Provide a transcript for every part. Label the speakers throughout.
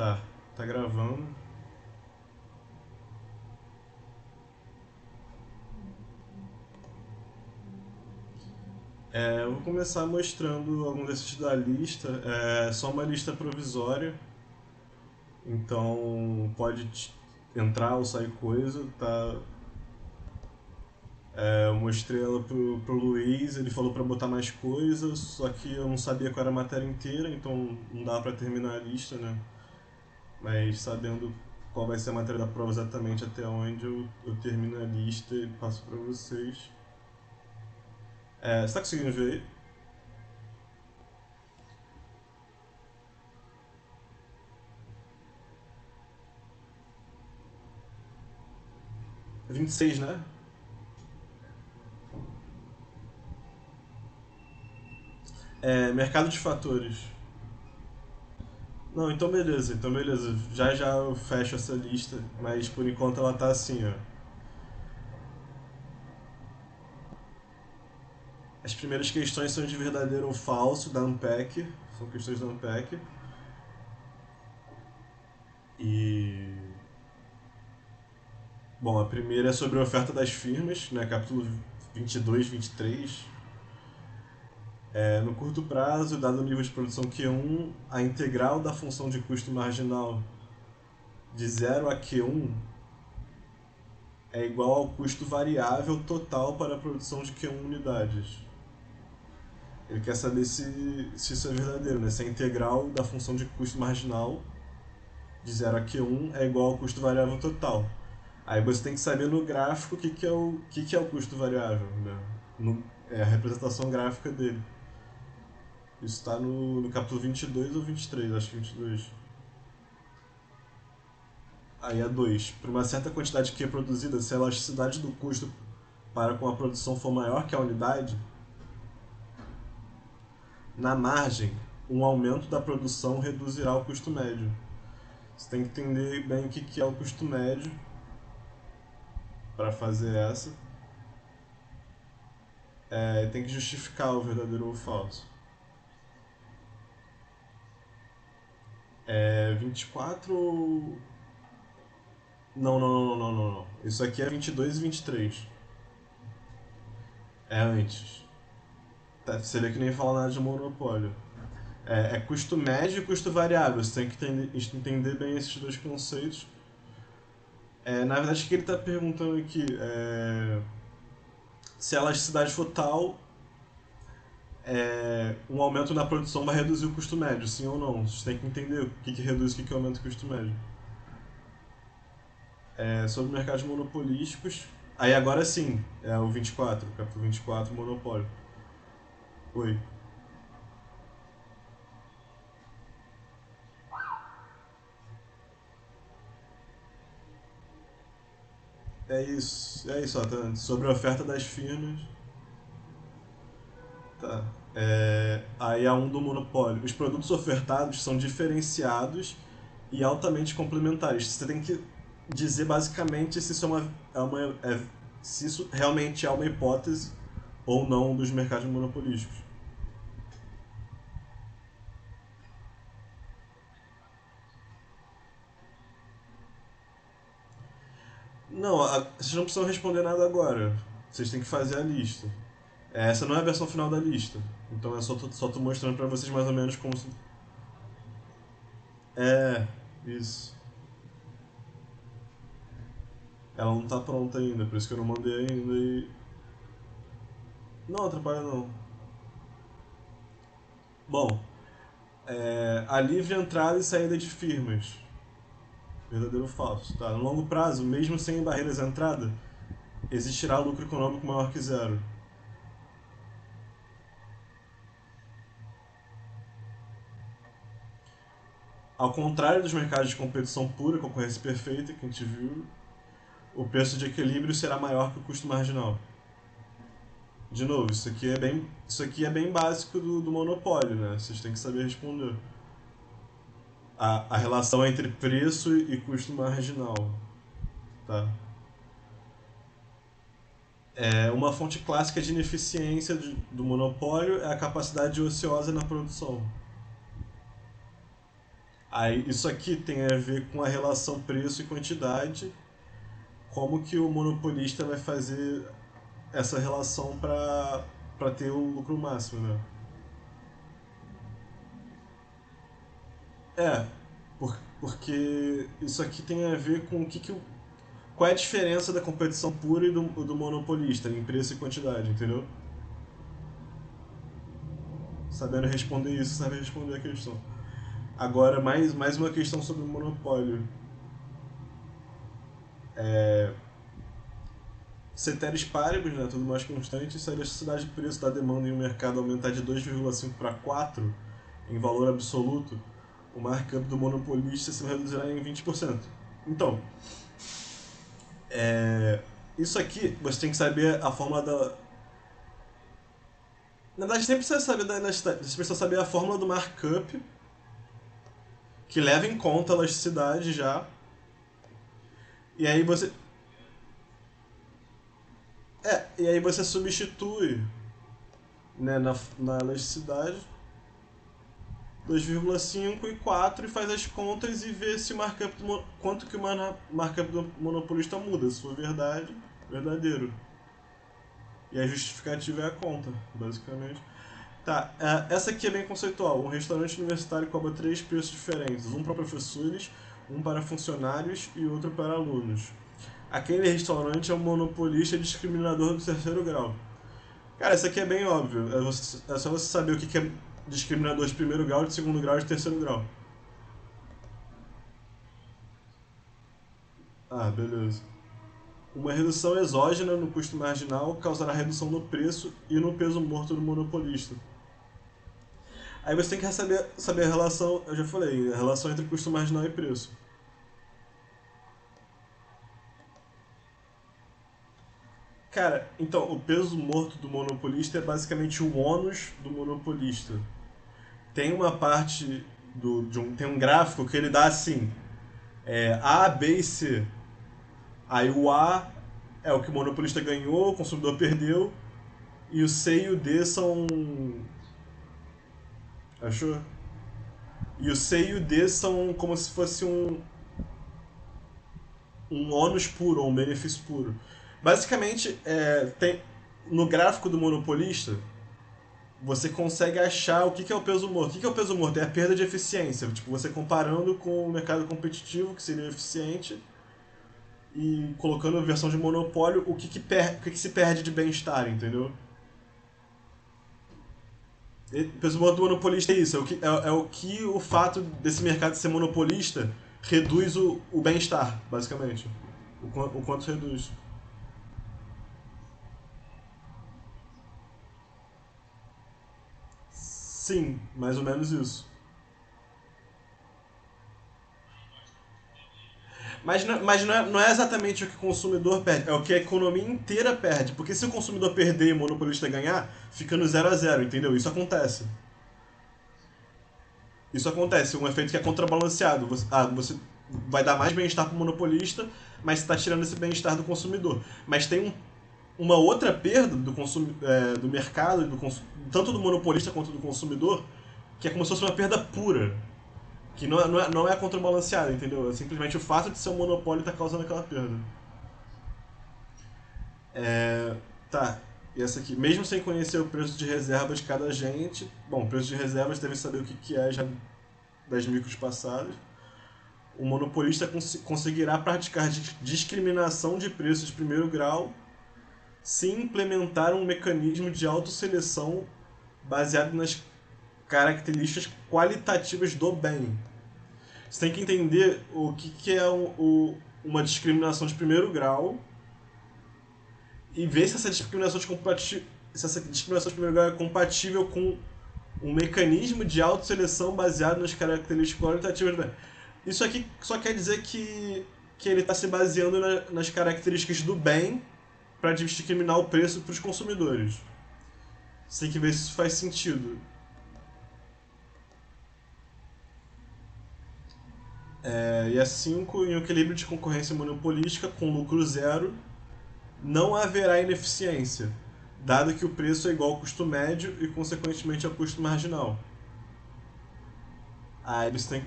Speaker 1: Tá, tá gravando. Eu vou começar mostrando algum desses da lista. É só uma lista provisória, então pode entrar ou sair coisa, tá? Eu mostrei ela pro Luiz, ele falou pra botar mais coisas, só que eu não sabia qual era a matéria inteira, então não dá pra terminar a lista, né? Mas sabendo qual vai ser a matéria da prova exatamente até onde eu termino a lista e passo pra vocês. Você tá conseguindo ver aí? 26, né? Mercado de fatores. Não, então beleza, então beleza. Já já eu fecho essa lista, mas por enquanto ela tá assim, ó. As primeiras questões são de verdadeiro ou falso, da Unpack. São questões da Unpack. E. Bom, a primeira é sobre a oferta das firmas, né? Capítulo 22, 23. No curto prazo, dado o nível de produção Q1, a integral da função de custo marginal de 0 a Q1 é igual ao custo variável total para a produção de Q1 unidades. Ele quer saber se isso é verdadeiro, né? Se a integral da função de custo marginal de 0 a Q1 é igual ao custo variável total. Aí você tem que saber no gráfico o que é o custo variável, né? É a representação gráfica dele. Isso está no capítulo 22 ou 23, acho que 22. Aí é 2. Para uma certa quantidade que é produzida, se a elasticidade do custo para com a produção for maior que a unidade, na margem, um aumento da produção reduzirá o custo médio. Você tem que entender bem o que é o custo médio para fazer essa. E tem que justificar o verdadeiro ou o falso. 24. Não, não, não, não, não, não. Isso aqui é 22 e 23. É antes. Tá, você vê que nem fala nada de monopólio. É custo médio e custo variável. Você tem que entender bem esses dois conceitos. Na verdade, o que ele está perguntando aqui é se a elasticidade for tal, um aumento na produção vai reduzir o custo médio, sim ou não. Você tem que entender o que reduz e o que aumenta o custo médio. Sobre mercados monopolísticos. Aí agora sim, é o 24, capítulo 24, monopólio. Oi. É isso, ó, tá? Sobre a oferta das firmas. Tá. Aí a um do monopólio. Os produtos ofertados são diferenciados e altamente complementares. Você tem que dizer basicamente se isso se isso realmente é uma hipótese ou não dos mercados monopolísticos. Não, vocês não precisam responder nada agora. Vocês têm que fazer a lista. Essa não é a versão final da lista. Então é só tô mostrando pra vocês mais ou menos como se... É, isso. Ela não tá pronta ainda, por isso que eu não mandei ainda e... Não, atrapalha não. Bom, a livre entrada e saída de firmas. Verdadeiro ou falso? Tá? No longo prazo, mesmo sem barreiras à entrada, existirá lucro econômico maior que zero. Ao contrário dos mercados de competição pura, concorrência perfeita, que a gente viu, o preço de equilíbrio será maior que o custo marginal. De novo, isso aqui é bem básico do monopólio, né? Vocês têm que saber responder. A relação entre preço e custo marginal, tá? Uma fonte clássica de ineficiência do monopólio é a capacidade ociosa na produção. Aí, isso aqui tem a ver com a relação preço e quantidade, como que o monopolista vai fazer essa relação para ter o lucro máximo, né? É, porque isso aqui tem a ver com qual é a diferença da competição pura e do monopolista em preço e quantidade, entendeu? Sabendo responder isso, sabe responder a questão. Agora, mais uma questão sobre o monopólio. Ceteris paribus, né, tudo mais constante, se a elasticidade de preço da demanda em um mercado aumentar de 2,5 para 4 em valor absoluto, o markup do monopolista se reduzirá em 20%. Então, isso aqui você tem que saber a fórmula da. Na verdade, você nem precisa saber da elasticidade, você precisa saber a fórmula do markup, que leva em conta a elasticidade já. E aí você. E aí você substitui, né, na elasticidade 2,5 e 4 e faz as contas e vê se o markup quanto que o markup do monopolista muda. Se for verdade, verdadeiro. E a justificativa é a conta, basicamente. Tá, essa aqui é bem conceitual. Um restaurante universitário cobra três preços diferentes: um para professores, um para funcionários e outro para alunos. Aquele restaurante é um monopolista discriminador do terceiro grau. Cara, isso aqui é bem óbvio. É só você saber o que é discriminador de primeiro grau, de segundo grau e de terceiro grau. Ah, beleza. Uma redução exógena no custo marginal causará redução no preço e no peso morto do monopolista. Aí você tem que saber a relação, eu já falei, a relação entre custo marginal e preço. Cara, então, o peso morto do monopolista é basicamente o ônus do monopolista. Tem uma parte tem um gráfico que ele dá assim, A, B e C. Aí o A é o que o monopolista ganhou, o consumidor perdeu, e o C e o D são. Achou? E o C e o D são como se fosse um ônus puro, ou um benefício puro. Basicamente, no gráfico do monopolista, você consegue achar o que é o peso morto. O que é o peso morto? É a perda de eficiência. Tipo, você comparando com o mercado competitivo, que seria eficiente, e colocando a versão de monopólio, o que se perde de bem-estar, entendeu? O peso morto do monopolista é isso. É o que o fato desse mercado ser monopolista reduz o bem-estar, basicamente. O quanto reduz. Sim, mais ou menos isso. Mas não é exatamente o que o consumidor perde, é o que a economia inteira perde. Porque se o consumidor perder e o monopolista ganhar, fica no 0 a 0, entendeu? Isso acontece. Isso acontece, um efeito que é contrabalanceado. Você vai dar mais bem-estar para o monopolista, mas você está tirando esse bem-estar do consumidor. Mas tem uma outra perda do mercado, tanto do monopolista quanto do consumidor, que é como se fosse uma perda pura. Que não é contrabalanceada, entendeu? É simplesmente o fato de ser um monopólio está causando aquela perda. Tá, e essa aqui. Mesmo sem conhecer o preço de reserva de cada agente, bom, o preço de reservas deve saber o que é já das micros passadas. O monopolista conseguirá praticar discriminação de preços de primeiro grau se implementar um mecanismo de autoseleção baseado nas características qualitativas do bem. Você tem que entender o que é uma discriminação de primeiro grau e ver se essa discriminação de primeiro grau é compatível com um mecanismo de autoseleção baseado nas características qualitativas do bem. Isso aqui só quer dizer que ele está se baseando nas características do bem para discriminar o preço para os consumidores. Você tem que ver se isso faz sentido. E a 5, em um equilíbrio de concorrência monopolística com lucro zero, não haverá ineficiência, dado que o preço é igual ao custo médio e, consequentemente, ao custo marginal. Aí você tem.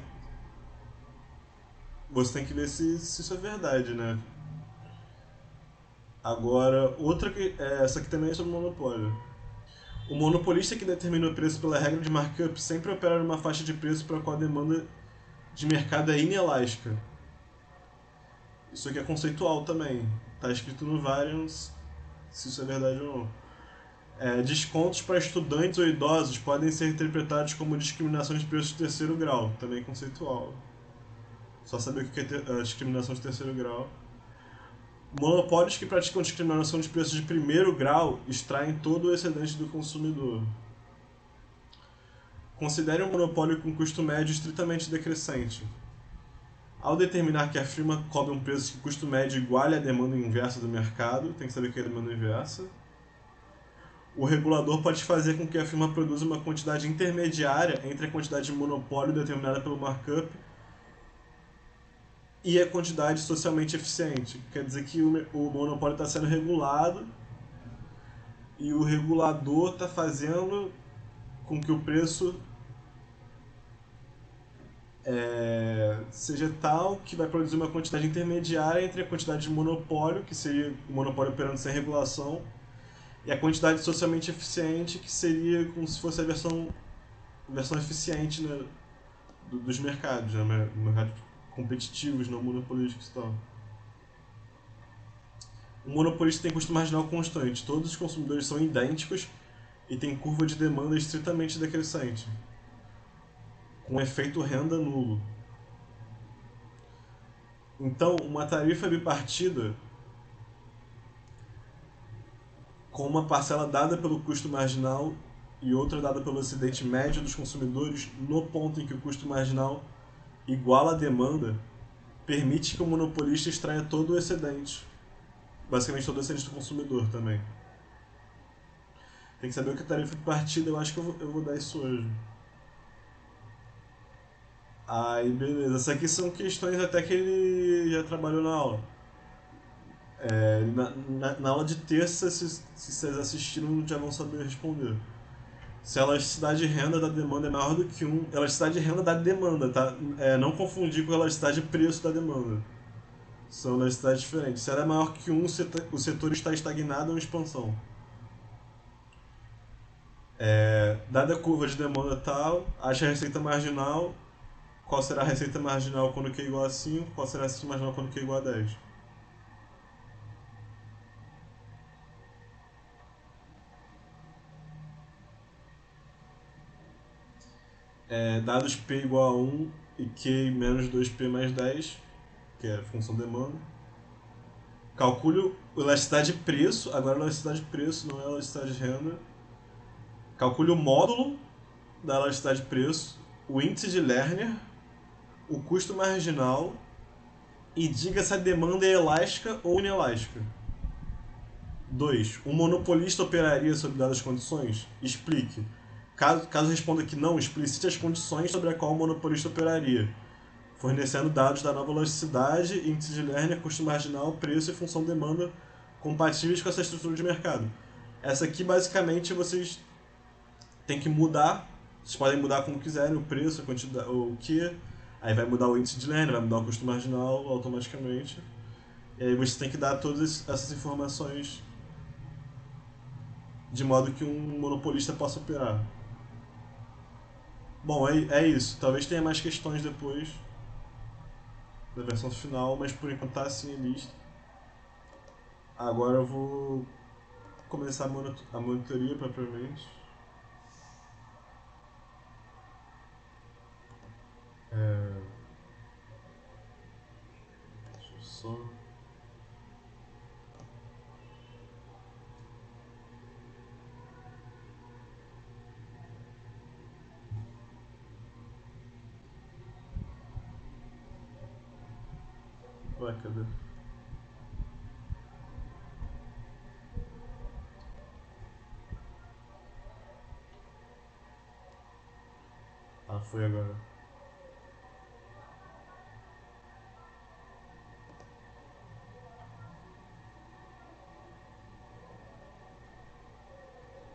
Speaker 1: você tem que ver se isso é verdade, né? Agora, outra que. Essa aqui também é sobre monopólio. O monopolista que determina o preço pela regra de markup sempre opera numa faixa de preço para a qual a demanda de mercado é inelástica. Isso aqui é conceitual também. Está escrito no Variance se isso é verdade ou não. Descontos para estudantes ou idosos podem ser interpretados como discriminação de preço de terceiro grau, também conceitual. Só saber o que é discriminação de terceiro grau. Monopólios que praticam discriminação de preços de primeiro grau extraem todo o excedente do consumidor. Considere um monopólio com custo médio estritamente decrescente. Ao determinar que a firma cobra um preço que custo médio iguale à demanda inversa do mercado, tem que saber o que é a demanda inversa, o regulador pode fazer com que a firma produza uma quantidade intermediária entre a quantidade de monopólio determinada pelo markup e a quantidade socialmente eficiente. Quer dizer que o monopólio está sendo regulado e o regulador está fazendo com que o preço seja tal que vai produzir uma quantidade intermediária entre a quantidade de monopólio, que seria o monopólio operando sem regulação, e a quantidade socialmente eficiente, que seria como se fosse a versão eficiente, né, dos mercados, né, mercados competitivos, não monopolísticos e tal. O monopolista tem custo marginal constante, todos os consumidores são idênticos e tem curva de demanda estritamente decrescente, com efeito renda nulo. Então, uma tarifa bipartida com uma parcela dada pelo custo marginal e outra dada pelo excedente médio dos consumidores no ponto em que o custo marginal iguala a demanda, permite que o monopolista extraia todo o excedente, basicamente todo o excedente do consumidor também. Tem que saber o que é tarifa bipartida, eu acho que eu vou dar isso hoje. Aí, beleza. Essas aqui são questões até que ele já trabalhou na aula. Na aula de terça, se vocês assistiram, já vão saber responder. Se a elasticidade de renda da demanda é maior do que 1, elasticidade de renda da demanda, tá? Não confundir com a elasticidade de preço da demanda. São elasticidades diferentes. Se ela é maior que 1, o setor está estagnado ou em expansão. Dada a curva de demanda tal, acha a receita marginal. Qual será a receita marginal quando Q é igual a 5? Qual será a receita marginal quando Q é igual a 10? Dados P igual a 1 e Q menos 2P mais 10, que é a função demanda. Calcule a elasticidade de preço, agora a elasticidade de preço, não é a elasticidade de renda. Calcule o módulo da elasticidade de preço, o índice de Lerner, o custo marginal e diga se a demanda é elástica ou inelástica. 2. Um monopolista operaria sob dadas condições? Explique. Caso responda que não, explicite as condições sobre a qual o monopolista operaria, fornecendo dados da nova elasticidade, índice de Lerner, custo marginal, preço e função demanda compatíveis com essa estrutura de mercado. Essa aqui, basicamente, vocês têm que mudar. Vocês podem mudar como quiserem, o preço, a quantidade, o que. Aí vai mudar o índice de Lerner, vai mudar o custo marginal automaticamente. E aí você tem que dar todas essas informações de modo que um monopolista possa operar. Bom, é isso. Talvez tenha mais questões depois da versão final, mas por enquanto tá assim a lista. Agora eu vou começar a monitoria propriamente. Deixa eu só. Ué, cadê? Ah, foi agora.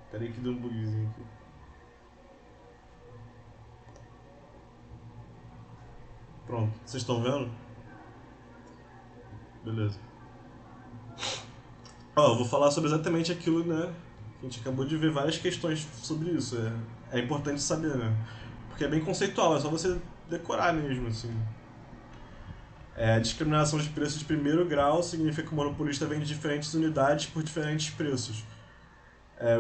Speaker 1: Peraí que deu um bugzinho aqui. Pronto, vocês estão vendo? Beleza. Ó, eu vou falar sobre exatamente aquilo, né? A gente acabou de ver várias questões sobre isso. É importante saber, né? Porque é bem conceitual, é só você decorar mesmo, assim. A discriminação de preços de primeiro grau significa que o monopolista vende diferentes unidades por diferentes preços.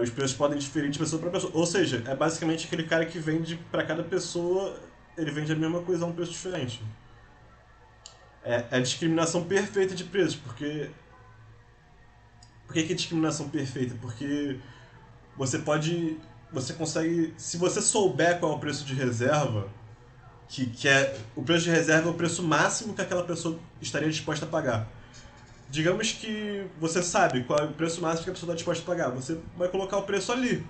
Speaker 1: Os preços podem diferir de pessoa para pessoa. Ou seja, é basicamente aquele cara que vende para cada pessoa, ele vende a mesma coisa a um preço diferente. É a discriminação perfeita de preços, porque. Por que é discriminação perfeita? Porque você pode. Você consegue. Se você souber qual é o preço de reserva, que é. O preço de reserva é o preço máximo que aquela pessoa estaria disposta a pagar. Digamos que você sabe qual é o preço máximo que a pessoa está disposta a pagar. Você vai colocar o preço ali.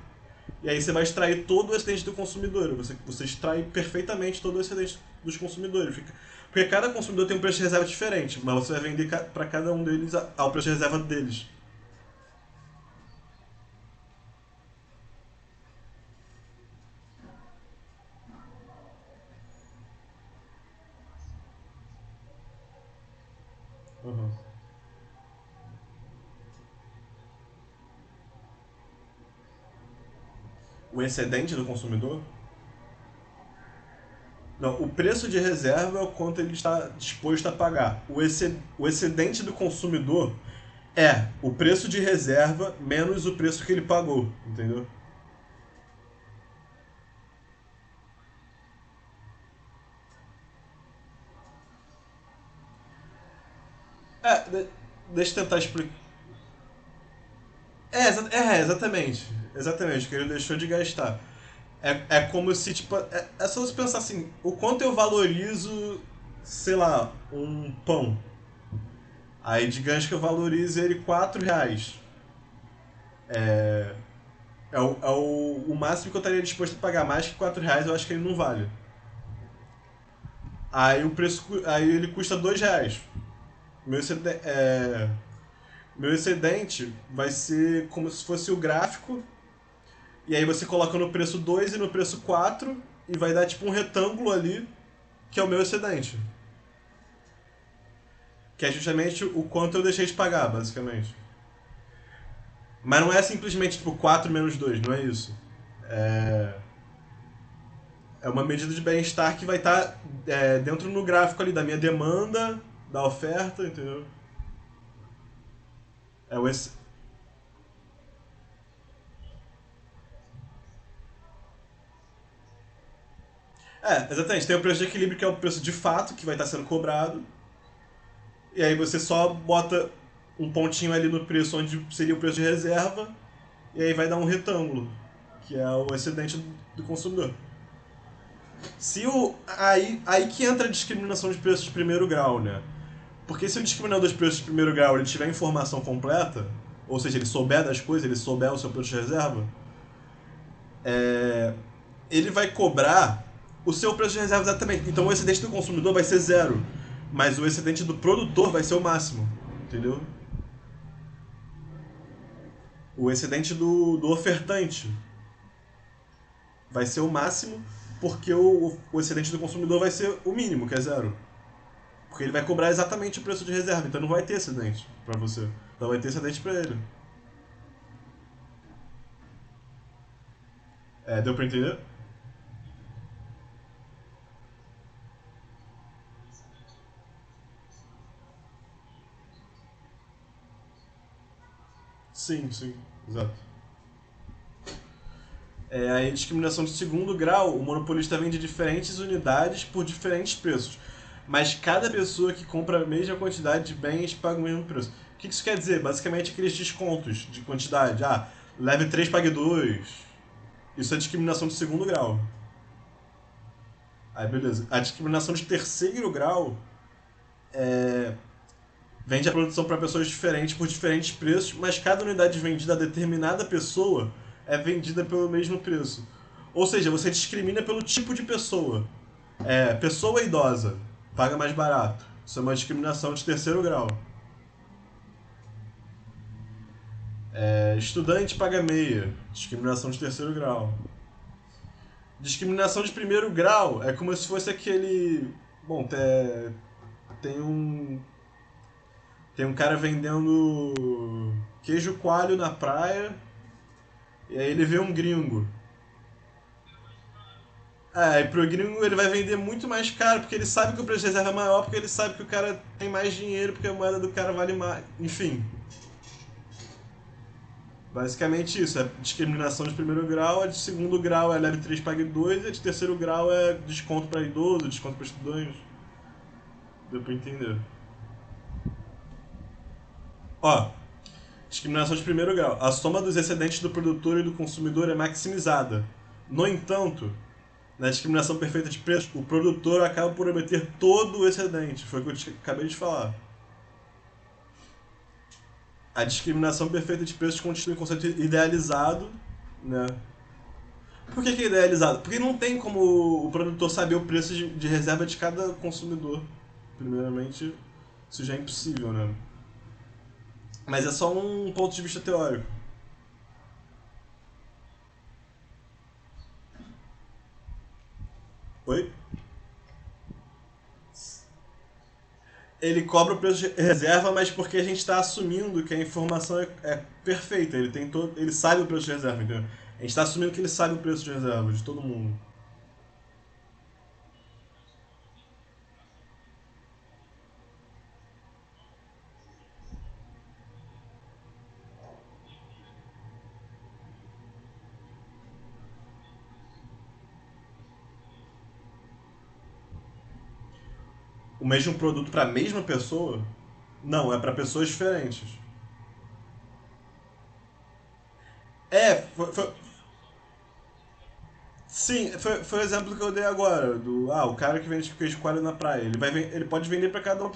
Speaker 1: E aí você vai extrair todo o excedente do consumidor. Você extrai perfeitamente todo o excedente dos consumidores. Porque cada consumidor tem um preço de reserva diferente, mas você vai vender para cada um deles ao preço de reserva deles. Uhum. O excedente do consumidor? Não, o preço de reserva é o quanto ele está disposto a pagar. O excedente do consumidor é o preço de reserva menos o preço que ele pagou, entendeu? Deixa eu tentar explicar. Exatamente. Exatamente, que ele deixou de gastar. É como se, tipo, é só você pensar assim, o quanto eu valorizo, sei lá, um pão. Aí digamos que eu valorizo ele R$ 4. É, o máximo que eu estaria disposto a pagar. Mais que R$ 4 eu acho que ele não vale. Aí ele custa R$ 2. Meu excedente vai ser como se fosse o gráfico. E aí você coloca no preço 2 e no preço 4 e vai dar tipo um retângulo ali, que é o meu excedente. Que é justamente o quanto eu deixei de pagar, basicamente. Mas não é simplesmente tipo 4 menos 2, não é isso. É, é uma medida de bem-estar que vai estar dentro no gráfico ali da minha demanda, da oferta, entendeu? É o ex... Exatamente. Tem o preço de equilíbrio, que é o preço de fato que vai estar sendo cobrado. E aí você só bota um pontinho ali no preço onde seria o preço de reserva. E aí vai dar um retângulo, que é o excedente do consumidor. Se o aí que entra a discriminação de preços de primeiro grau, né? Porque se o discriminador de preços de primeiro grau ele tiver informação completa, ou seja, ele souber das coisas, ele souber o seu preço de reserva, é, ele vai cobrar o seu preço de reserva exatamente. Então o excedente do consumidor vai ser zero, mas o excedente do produtor vai ser o máximo, entendeu? O excedente do ofertante vai ser o máximo, porque o excedente do consumidor vai ser o mínimo, que é zero. Porque ele vai cobrar exatamente o preço de reserva, então não vai ter excedente para você. Então vai ter excedente para ele. Deu para entender? Sim, sim, exato. Aí, discriminação de segundo grau, o monopolista vende diferentes unidades por diferentes preços. Mas cada pessoa que compra a mesma quantidade de bens paga o mesmo preço. O que isso quer dizer? Basicamente aqueles descontos de quantidade. Ah, leve 3 pague 2. Isso é discriminação de segundo grau. Aí beleza. A discriminação de terceiro grau vende a produção para pessoas diferentes por diferentes preços, mas cada unidade vendida a determinada pessoa é vendida pelo mesmo preço. Ou seja, você discrimina pelo tipo de pessoa. Pessoa idosa paga mais barato. Isso é uma discriminação de terceiro grau. Estudante paga meia. Discriminação de terceiro grau. Discriminação de primeiro grau é como se fosse aquele. Bom, tem Tem um cara vendendo queijo coalho na praia, e aí ele vê um gringo. E pro gringo ele vai vender muito mais caro, porque ele sabe que o preço de reserva é maior, porque ele sabe que o cara tem mais dinheiro, porque a moeda do cara vale mais. Enfim, basicamente isso. É discriminação de primeiro grau, a de segundo grau é leve 3 pague 2, e a de terceiro grau é desconto para idoso, desconto para estudantes. Deu pra entender. Ó, discriminação de primeiro grau. A soma dos excedentes do produtor e do consumidor é maximizada. No entanto, na discriminação perfeita de preço, o produtor acaba por obter todo o excedente. Foi o que eu acabei de falar. A discriminação perfeita de preços constitui um conceito idealizado, né? Por que é idealizado? Porque não tem como o produtor saber o preço de reserva de cada consumidor. Primeiramente, isso já é impossível, né? Mas é só um ponto de vista teórico. Oi? Ele cobra o preço de reserva, mas porque a gente está assumindo que a informação é perfeita. Ele sabe o preço de reserva, entendeu? A gente está assumindo que ele sabe o preço de reserva de todo mundo. O mesmo produto para a mesma pessoa? Não, é para pessoas diferentes. Foi, sim, foi o exemplo que eu dei agora. O cara que vende queijo coalho na praia. Ele pode vender para cada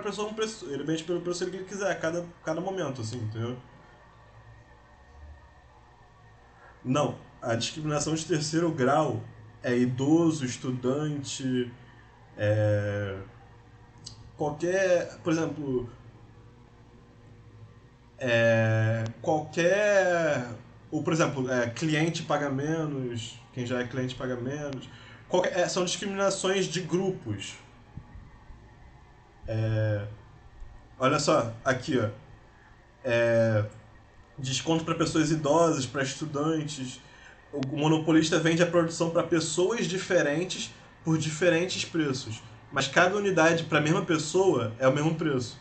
Speaker 1: pessoa um preço. Ele vende pelo preço que ele quiser, cada momento, assim, entendeu? Não, a discriminação de terceiro grau é idoso, estudante, é, qualquer, por exemplo, qualquer, ou por exemplo, cliente paga menos, quem já é cliente paga menos. São discriminações de grupos. Olha só, aqui, ó. Desconto para pessoas idosas, para estudantes. O monopolista vende a produção para pessoas diferentes por diferentes preços. Mas cada unidade para a mesma pessoa é o mesmo preço.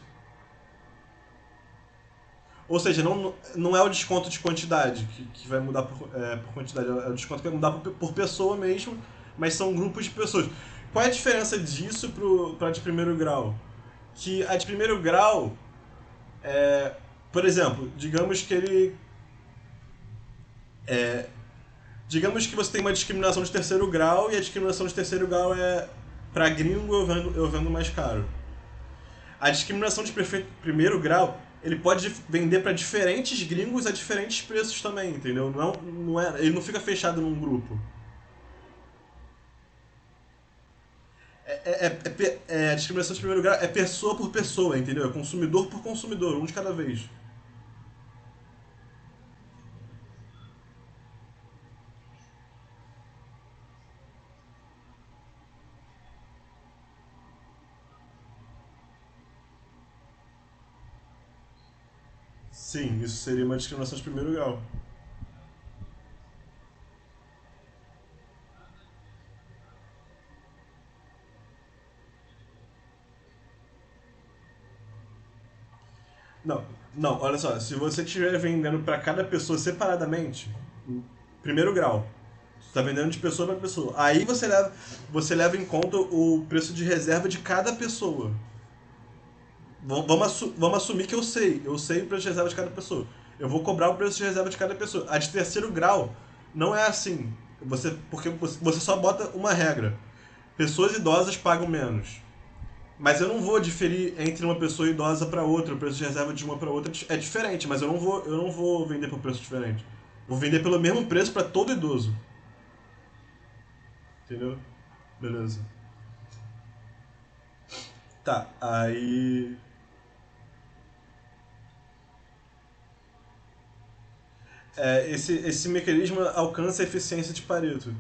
Speaker 1: Ou seja, não é o desconto de quantidade que vai mudar por quantidade, é o desconto que vai mudar por pessoa mesmo, mas são grupos de pessoas. Qual é a diferença disso para de primeiro grau? Que a de primeiro grau, por exemplo, digamos que você tem uma discriminação de terceiro grau e a discriminação de terceiro grau é para gringo eu vendo mais caro. A discriminação de primeiro grau, ele pode vender para diferentes gringos a diferentes preços também, entendeu? Ele não fica fechado num grupo. A discriminação de primeiro grau é pessoa por pessoa, entendeu? É consumidor por consumidor, um de cada vez. Sim, isso seria uma discriminação de primeiro grau. Não, não, olha só, se você estiver vendendo para cada pessoa separadamente, primeiro grau, você tá vendendo de pessoa para pessoa. Aí você leva em conta o preço de reserva de cada pessoa. Vamos assumir que eu sei o preço de reserva de cada pessoa. Eu vou cobrar o preço de reserva de cada pessoa. A de terceiro grau não é assim. Porque você só bota uma regra. Pessoas idosas pagam menos. Mas eu não vou diferir entre uma pessoa idosa para outra, o preço de reserva de uma para outra é diferente, mas eu não vou vender por preço diferente. Vou vender pelo mesmo preço para todo idoso. Entendeu? Beleza. Tá, aí. Esse mecanismo alcança a eficiência de Pareto.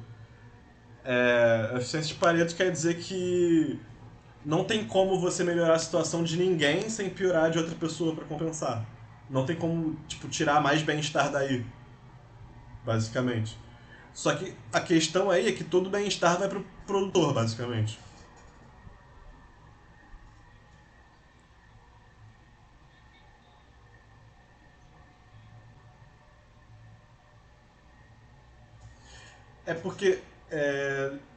Speaker 1: A eficiência de Pareto quer dizer que Não tem como você melhorar a situação de ninguém sem piorar de outra pessoa para compensar. Não tem como, tipo, tirar mais bem-estar daí, basicamente. Só que a questão aí é que todo bem-estar vai pro produtor, basicamente. É porque.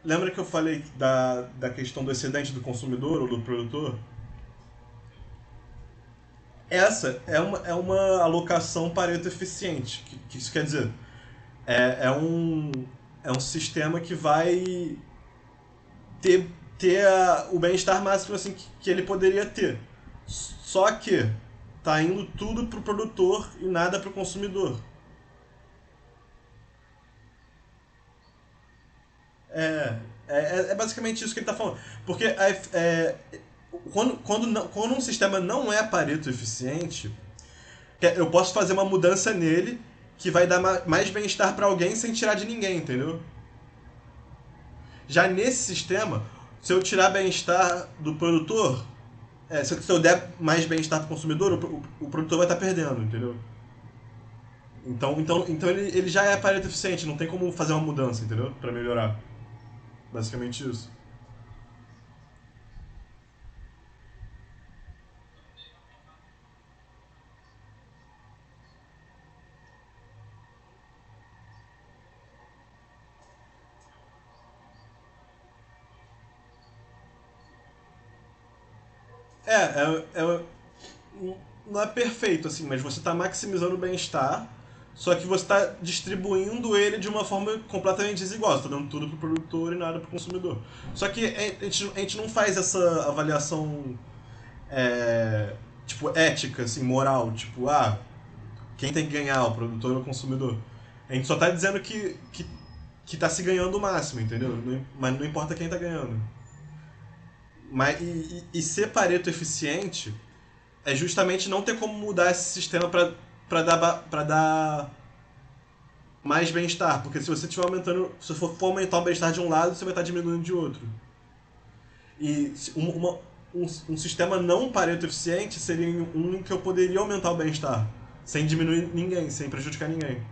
Speaker 1: Lembra que eu falei da questão do excedente do consumidor ou do produtor? Essa é uma alocação Pareto eficiente. Que isso quer dizer? É um sistema que vai ter, o bem-estar máximo assim, que ele poderia ter. Só que tá indo tudo pro produtor e nada pro consumidor. É, é basicamente isso que ele está falando. Porque quando um sistema não é Pareto eficiente, eu posso fazer uma mudança nele que vai dar mais bem-estar para alguém sem tirar de ninguém, entendeu? Já nesse sistema, se eu tirar bem-estar do produtor, se eu der mais bem-estar para o consumidor, o produtor vai estar perdendo, entendeu? Então ele já é Pareto eficiente, não tem como fazer uma mudança, entendeu? Para melhorar. Basicamente isso. É, é, é, não é perfeito, assim, mas você está maximizando o bem-estar, só que você está distribuindo ele de uma forma completamente desigual. Você está dando tudo pro produtor e nada pro consumidor. Só que a gente não faz essa avaliação tipo, ética, assim, moral, tipo, quem tem que ganhar, o produtor ou o consumidor? A gente só está dizendo que tá se ganhando o máximo, entendeu? Mas não importa quem está ganhando. E ser Pareto eficiente é justamente não ter como mudar esse sistema para dar mais bem-estar. Porque se você estiver aumentando. Se for aumentar o bem-estar de um lado, você vai estar diminuindo de outro. E um sistema não Pareto eficiente seria um em que eu poderia aumentar o bem-estar. Sem diminuir ninguém, sem prejudicar ninguém.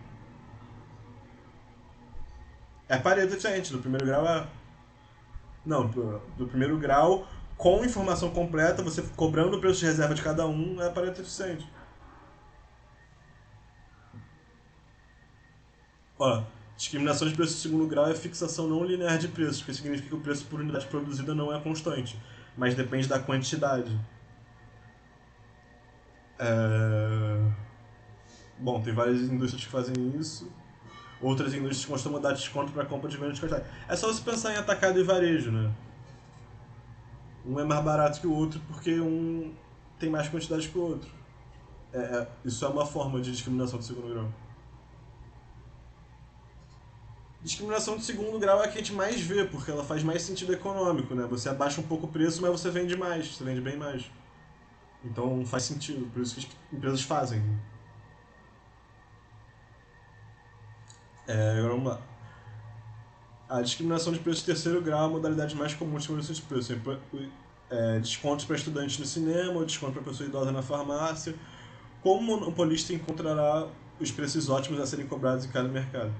Speaker 1: É Pareto eficiente, do primeiro grau é. Não, do primeiro grau, com informação completa, você cobrando o preço de reserva de cada um, é Pareto eficiente. Ó, discriminação de preço de segundo grau é fixação não linear de preços, que significa que o preço por unidade produzida não é constante, mas depende da quantidade. É... Bom, tem várias indústrias que fazem isso. Outras indústrias costumam dar desconto para compra de menos quantidade. É só você pensar em atacado e varejo, né? Um é mais barato que o outro porque um tem mais quantidade que o outro. Isso é uma forma de discriminação de segundo grau. Discriminação de segundo grau é a que a gente mais vê, porque ela faz mais sentido econômico, né? Você abaixa um pouco o preço, mas você vende mais, você vende bem mais. Então faz sentido, por isso que as empresas fazem. Agora vamos lá. A discriminação de preço de terceiro grau é a modalidade mais comum de discriminação de preço. Descontos para estudantes no cinema, desconto para pessoa idosa na farmácia. Como o monopolista encontrará os preços ótimos a serem cobrados em cada mercado?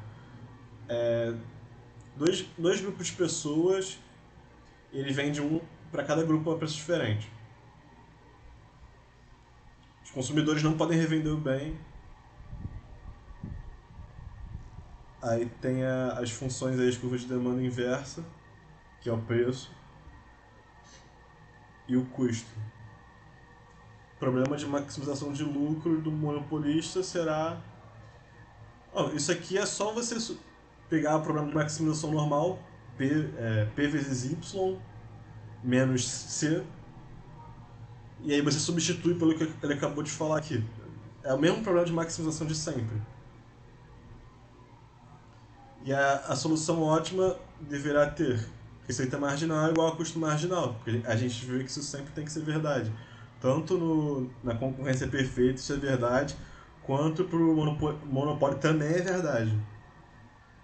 Speaker 1: Dois grupos de pessoas, ele vende um para cada grupo a preço diferente. Os consumidores não podem revender o bem. Aí tem as funções aí, as curvas de demanda inversa, que é o preço, e o custo. O problema de maximização de lucro do monopolista será. Isso aqui é só você pegar o problema de maximização normal, P vezes Y menos C, e aí você substitui pelo que ele acabou de falar aqui. É o mesmo problema de maximização de sempre. E a solução ótima deverá ter receita marginal igual a custo marginal, porque a gente vê que isso sempre tem que ser verdade. Tanto na concorrência perfeita isso é verdade, quanto para o monopólio também é verdade.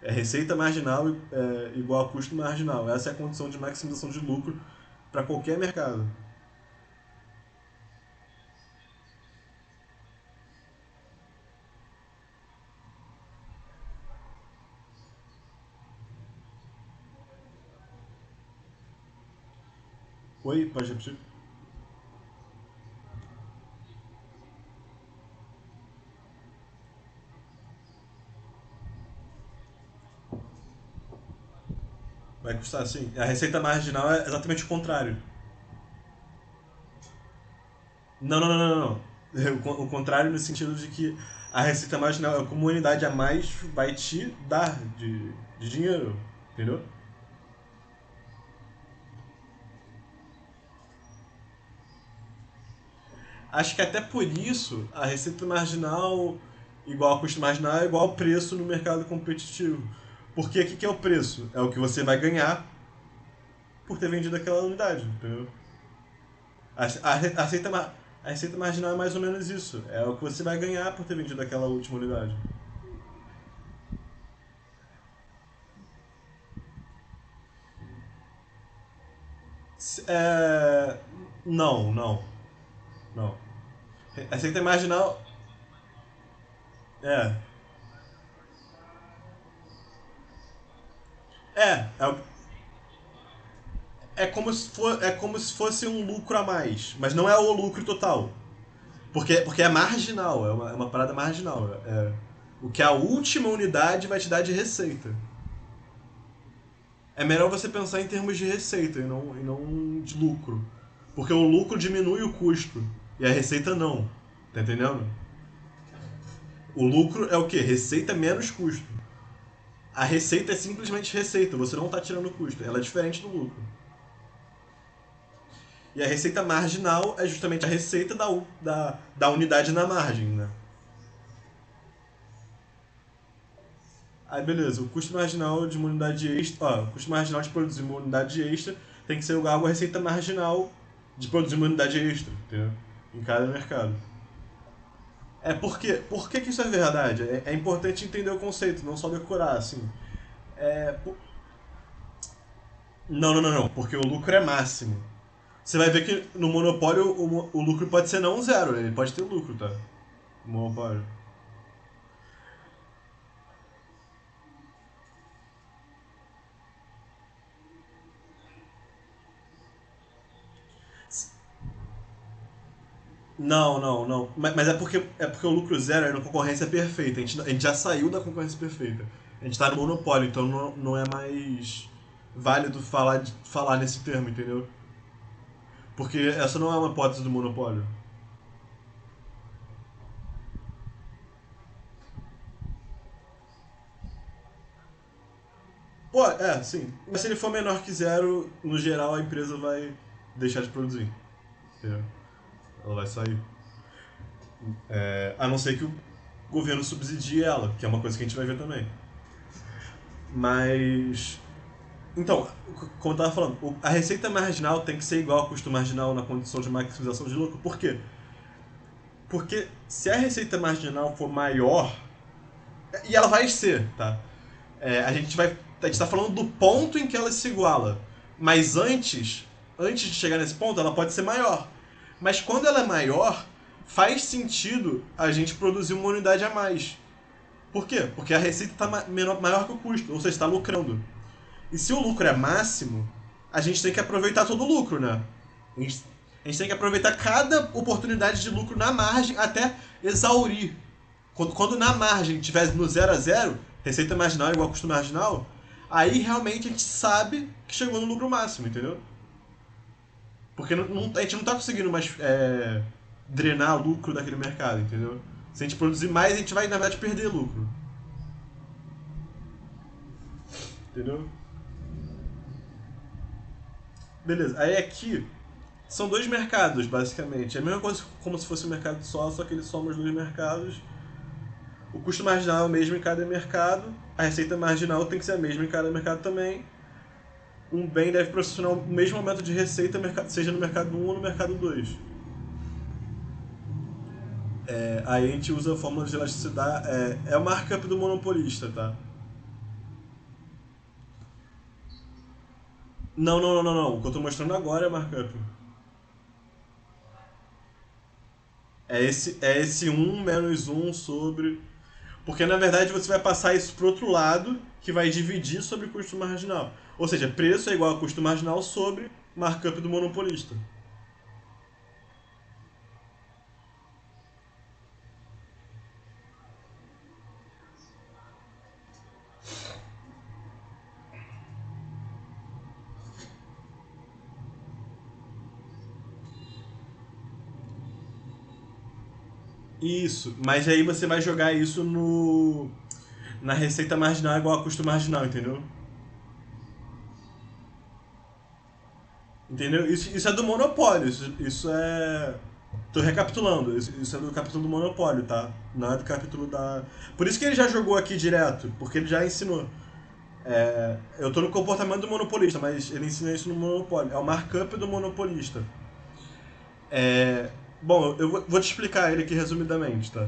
Speaker 1: Receita marginal igual a custo marginal. Essa é a condição de maximização de lucro para qualquer mercado. Oi, pode repetir? Vai custar assim. A receita marginal é exatamente o contrário. Não, não, não, não, não. O contrário no sentido de que a receita marginal é como uma unidade a mais vai te dar de dinheiro. Entendeu? Acho que até por isso a receita marginal igual ao custo marginal é igual ao preço no mercado competitivo. Porque o que é o preço? É o que você vai ganhar por ter vendido aquela unidade, entendeu? A receita, a receita marginal é mais ou menos isso. É o que você vai ganhar por ter vendido aquela última unidade. É... Não, não, não. A receita marginal é. É, é como se fosse um lucro a mais, mas não é o lucro total. Porque é marginal, é uma parada marginal. É o que a última unidade vai te dar de receita. É melhor você pensar em termos de receita e não de lucro. Porque o lucro diminui o custo e a receita não. Tá entendendo? O lucro é o quê? Receita menos custo. A receita é simplesmente receita, você não está tirando custo. Ela é diferente do lucro. E a receita marginal é justamente a receita da unidade na margem, né? Aí beleza, o custo marginal de uma unidade extra. Ó, o custo marginal de produzir uma unidade extra tem que ser igual à receita marginal de produzir uma unidade extra, entendeu? Em cada mercado. É porque. Por que isso é verdade? É importante entender o conceito, não só decorar, assim. É, não, não, não, não, porque o lucro é máximo. Você vai ver que no monopólio o lucro pode ser não zero, ele pode ter lucro, tá? No monopólio. Não, não, não. Mas é porque o lucro zero é na concorrência perfeita. A gente já saiu da concorrência perfeita. A gente tá no monopólio, então não é mais válido falar nesse termo, entendeu? Porque essa não é uma hipótese do monopólio. Pô, é, sim. Mas se ele for menor que zero, no geral a empresa vai deixar de produzir. Entendeu? Ela vai sair. É, a não ser que o governo subsidie ela, que é uma coisa que a gente vai ver também. Mas. Então, como eu estava falando, a receita marginal tem que ser igual ao custo marginal na condição de maximização de lucro. Por quê? Porque se a receita marginal for maior, e ela vai ser, tá? A gente está falando do ponto em que ela se iguala. Mas antes de chegar nesse ponto, ela pode ser maior. Mas quando ela é maior, faz sentido a gente produzir uma unidade a mais. Por quê? Porque a receita está maior que o custo, ou seja, está lucrando. E se o lucro é máximo, a gente tem que aproveitar todo o lucro, né? A gente tem que aproveitar cada oportunidade de lucro na margem até exaurir. Quando na margem tiver no zero a zero, receita marginal igual a custo marginal, aí realmente a gente sabe que chegou no lucro máximo, entendeu? Porque a gente não está conseguindo mais drenar lucro daquele mercado, entendeu? Se a gente produzir mais, a gente vai, na verdade, perder lucro. Entendeu? Beleza. Aí aqui são dois mercados, basicamente. É a mesma coisa como se fosse um mercado só que eles somam os dois mercados. O custo marginal é o mesmo em cada mercado, a receita marginal tem que ser a mesma em cada mercado também. Um bem deve proporcionar o mesmo aumento de receita, seja no mercado um ou no mercado 2. Aí a gente usa a fórmula de elasticidade. É o markup do monopolista, tá? Não, não, não, não, não. O que eu tô mostrando agora é markup. É esse um menos um sobre. Porque na verdade você vai passar isso pro outro lado, que vai dividir sobre custo marginal. Ou seja, preço é igual a custo marginal sobre markup do monopolista. Isso, mas aí você vai jogar isso no na receita marginal igual a custo marginal, entendeu? Entendeu? Isso é do monopólio, isso é. Tô recapitulando, isso é do capítulo do monopólio, tá? Não é do capítulo da. Por isso que ele já jogou aqui direto, porque ele já ensinou. Eu tô no comportamento do monopolista, mas ele ensina isso no monopólio. É o markup do monopolista. É, bom, eu vou te explicar ele aqui resumidamente, tá?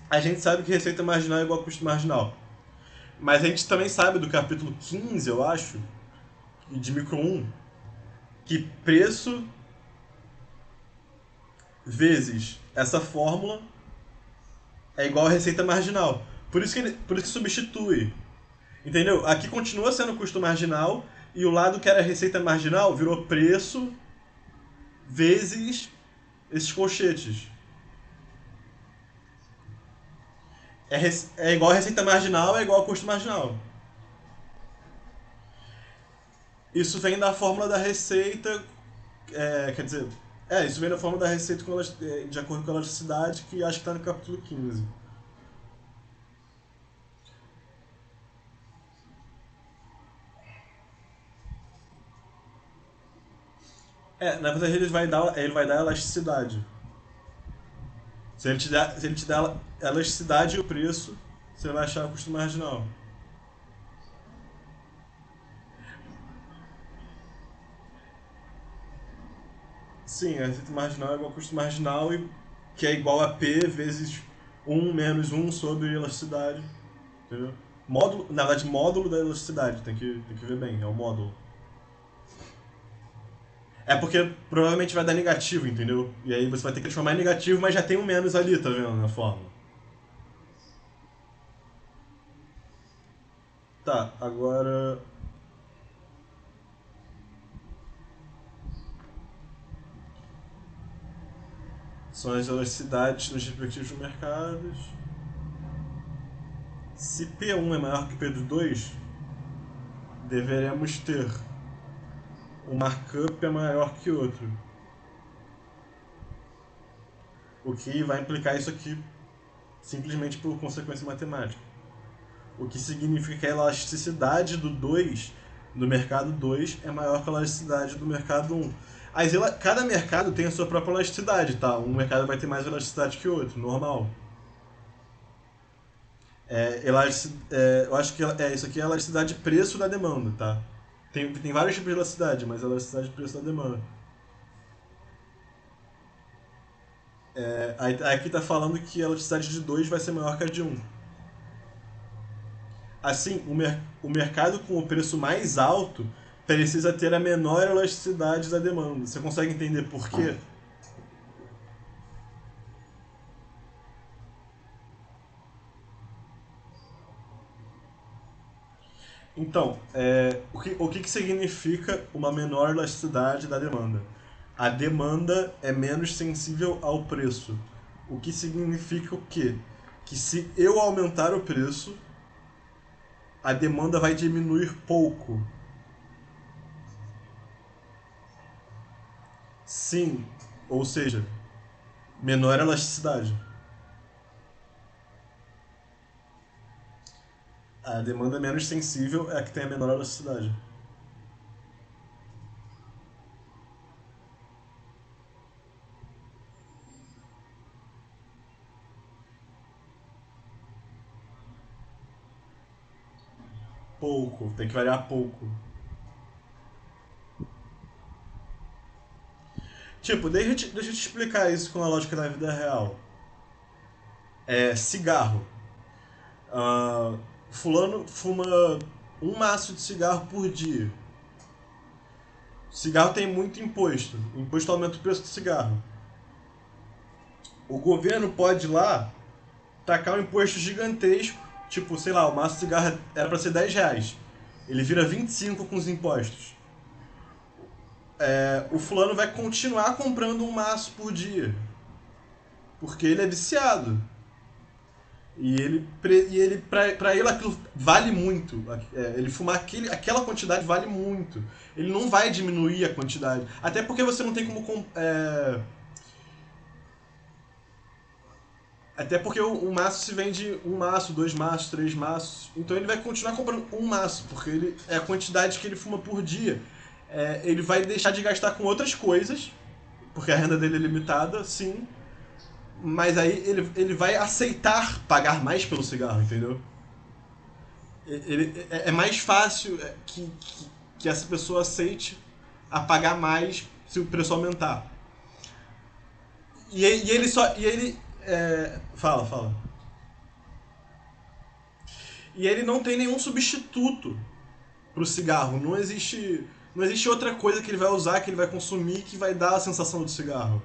Speaker 1: A gente sabe que receita marginal é igual a custo marginal. Mas a gente também sabe do capítulo 15, eu acho, de micro um, que preço vezes essa fórmula é igual a receita marginal. Por isso que substitui. Entendeu? Aqui continua sendo custo marginal e o lado que era receita marginal virou preço vezes esses colchetes. É igual a receita marginal, é igual a custo marginal. Isso vem da fórmula da receita, quer dizer, isso vem da fórmula da receita de acordo com a elasticidade, que acho que está no capítulo 15. Na verdade ele vai dar elasticidade. Se ele te der elasticidade e o preço, você vai achar o custo marginal. Sim, a receita marginal é igual a custo marginal, que é igual a P vezes um menos um sobre elasticidade. Entendeu? Módulo, na verdade, módulo da elasticidade, tem que ver bem, é o módulo. É porque provavelmente vai dar negativo, entendeu? E aí você vai ter que transformar em negativo, mas já tem um menos ali, tá vendo? Na fórmula. Tá, agora. São as elasticidades nos respectivos mercados. Se P1 é maior que P2, deveremos ter um markup é maior que outro. O que vai implicar isso aqui simplesmente por consequência matemática. O que significa que a elasticidade do 2 do mercado 2 é maior que a elasticidade do mercado 1. Cada mercado tem a sua própria elasticidade, tá? Um mercado vai ter mais elasticidade que o outro, normal. Eu acho que isso aqui é a elasticidade de preço da demanda, tá? Tem vários tipos de elasticidade, mas a elasticidade de preço da demanda. Aqui está falando que a elasticidade de 2 vai ser maior que a de um. Assim, o mercado com o preço mais alto precisa ter a menor elasticidade da demanda. Você consegue entender por quê? Então, o que significa uma menor elasticidade da demanda? A demanda é menos sensível ao preço. O que significa o quê? Que se eu aumentar o preço, a demanda vai diminuir pouco. Sim, ou seja, menor elasticidade. A demanda menos sensível é a que tem a menor elasticidade. Pouco, tem que variar pouco. Tipo, deixa eu te explicar isso com a lógica da vida real. Cigarro. Fulano fuma um maço de cigarro por dia. Cigarro tem muito imposto. Imposto aumenta o preço do cigarro. O governo pode ir lá tacar um imposto gigantesco. Tipo, sei lá, o maço de cigarro era pra ser R$ 10. Ele vira 25 com os impostos. O fulano vai continuar comprando um maço por dia. Porque ele é viciado. Pra ele aquilo vale muito. Ele fumar aquela quantidade vale muito. Ele não vai diminuir a quantidade. Até porque você não tem como. Até porque o maço se vende um maço, dois maços, três maços. Então ele vai continuar comprando um maço, porque ele é a quantidade que ele fuma por dia. Ele vai deixar de gastar com outras coisas, porque a renda dele é limitada, sim. Mas aí ele vai aceitar pagar mais pelo cigarro, entendeu? É mais fácil que essa pessoa aceite a pagar mais se o preço aumentar. E ele só. E ele. Fala, fala. E ele não tem nenhum substituto pro cigarro. Não existe outra coisa que ele vai usar, que ele vai consumir, que vai dar a sensação do cigarro.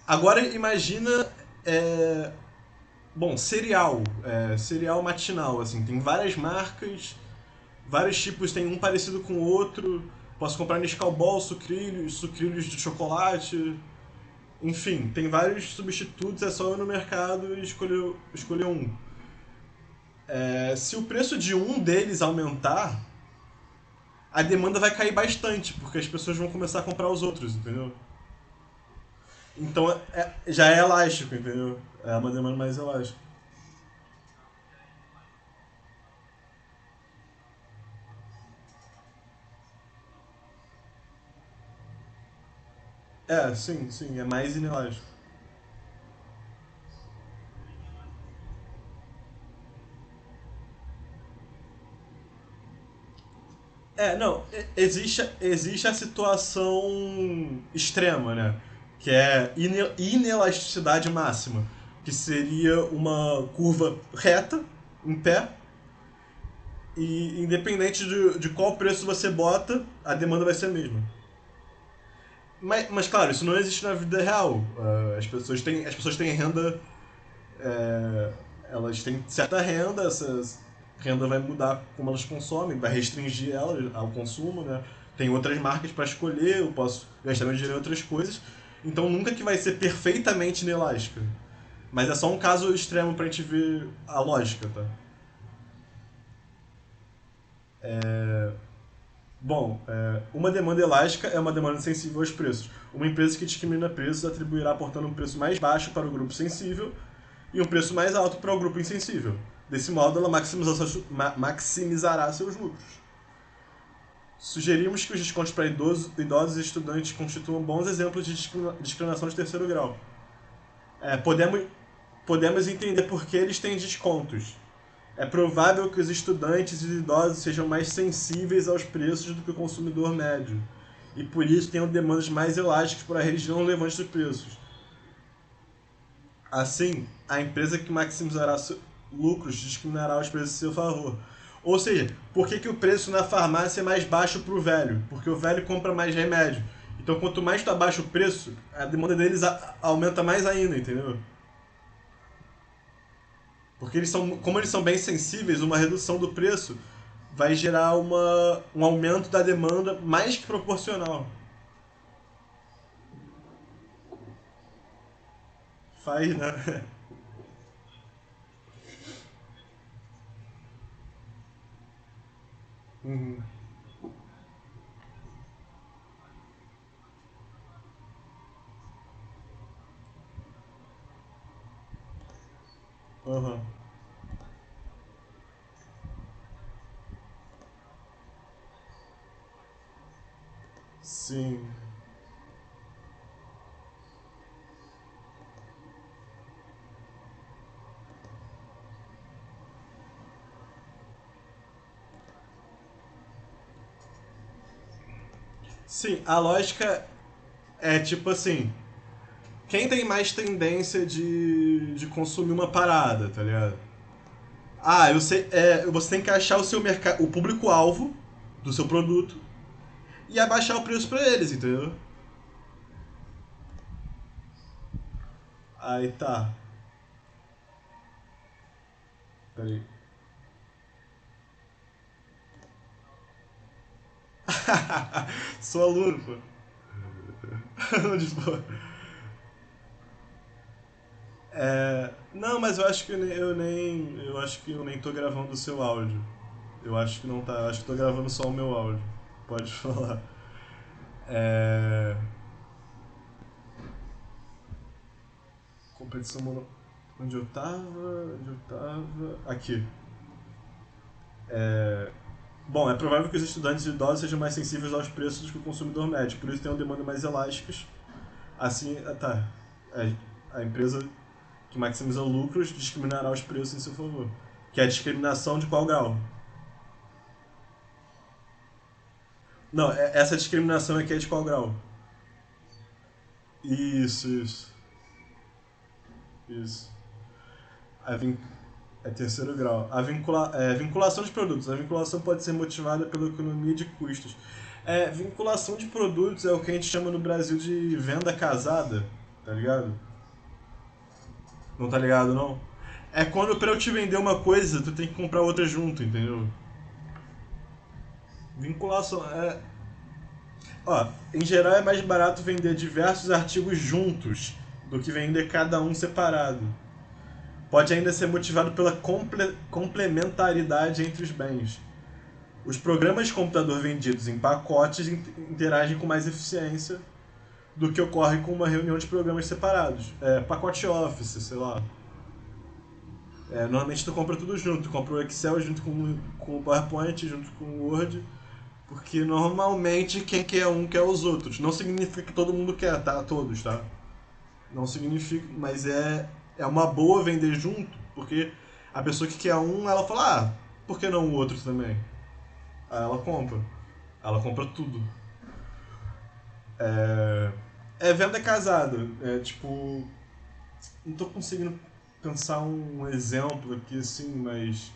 Speaker 1: Agora imagina. Bom, cereal. Cereal matinal, assim. Tem várias marcas, vários tipos, tem um parecido com o outro. Posso comprar Nescau Ball, sucrilhos de chocolate. Enfim, tem vários substitutos, é só ir no mercado e escolher um. Se o preço de um deles aumentar, a demanda vai cair bastante, porque as pessoas vão começar a comprar os outros, entendeu? Então já é elástico, entendeu? É uma demanda mais elástica. Sim, sim, é mais inelástico. Não, existe a situação extrema, né? Que é inelasticidade máxima, que seria uma curva reta, em pé, e independente de qual preço você bota, a demanda vai ser a mesma. Mas claro, isso não existe na vida real. As pessoas têm renda. é, Elas têm certa renda, essa renda vai mudar como elas consomem, vai restringir elas ao consumo, né? Tem outras marcas para escolher, eu posso gastar meu dinheiro em outras coisas. Então nunca que vai ser perfeitamente inelástica. Mas é só um caso extremo pra gente ver a lógica, tá? Bom, uma demanda elástica é uma demanda sensível aos preços. Uma empresa que discrimina preços atribuirá, portanto, um preço mais baixo para o grupo sensível e um preço mais alto para o grupo insensível. Desse modo, ela maximizará seus lucros. Sugerimos que os descontos para idosos e estudantes constituam bons exemplos de discriminação de terceiro grau. Podemos entender por que eles têm descontos. É provável que os estudantes e os idosos sejam mais sensíveis aos preços do que o consumidor médio, e por isso tenham demandas mais elásticas para a região levante dos preços. Assim, a empresa que maximizará lucros discriminará os preços em seu favor. Ou seja, por que o preço na farmácia é mais baixo para o velho? Porque o velho compra mais remédio. Então, quanto mais tu abaixa o preço, a demanda deles aumenta mais ainda, entendeu? Porque como eles são bem sensíveis, uma redução do preço vai gerar um aumento da demanda mais que proporcional. Faz, né? Uhum. Uhum. Sim. Sim, a lógica é tipo assim: quem tem mais tendência de consumir uma parada, tá ligado? Você tem que achar o seu mercado, o público-alvo do seu produto e abaixar o preço pra eles, entendeu? Aí tá. Peraí. Sou aluno, pô. Não, de boa. Não, mas eu acho que eu acho que eu nem tô gravando o seu áudio. Eu acho que não tá. Eu acho que tô gravando só o meu áudio. Pode falar. É... Competição mono... Onde eu tava? Onde eu tava? Aqui. É... Bom, é provável que os estudantes idosos sejam mais sensíveis aos preços do que o consumidor médio, por isso tem uma demanda mais elásticas. Assim, tá. A empresa que maximiza lucros discriminará os preços em seu favor. Que é a discriminação de qual grau? Não, essa discriminação aqui é de qual grau? Isso. Isso. A vin... É terceiro grau. Vinculação de produtos. A vinculação pode ser motivada pela economia de custos. Vinculação de produtos é o que a gente chama no Brasil de venda casada, tá ligado? Não tá ligado, não? É quando pra eu te vender uma coisa, tu tem que comprar outra junto, entendeu? Vinculação. Ó, em geral é mais barato vender diversos artigos juntos do que vender cada um separado. Pode ainda ser motivado pela complementaridade entre os bens. Os programas de computador vendidos em pacotes interagem com mais eficiência do que ocorre com uma reunião de programas separados. Pacote Office, sei lá. Normalmente tu compra tudo junto. Tu compra o Excel junto com o PowerPoint, junto com o Word. Porque normalmente quem quer um quer os outros. Não significa que todo mundo quer, tá? Todos, tá? Não significa, mas é uma boa vender junto, porque a pessoa que quer um, ela fala, por que não o outro também? Aí ela compra. Ela compra tudo. Venda casada. É tipo. Não tô conseguindo pensar um exemplo aqui assim, mas.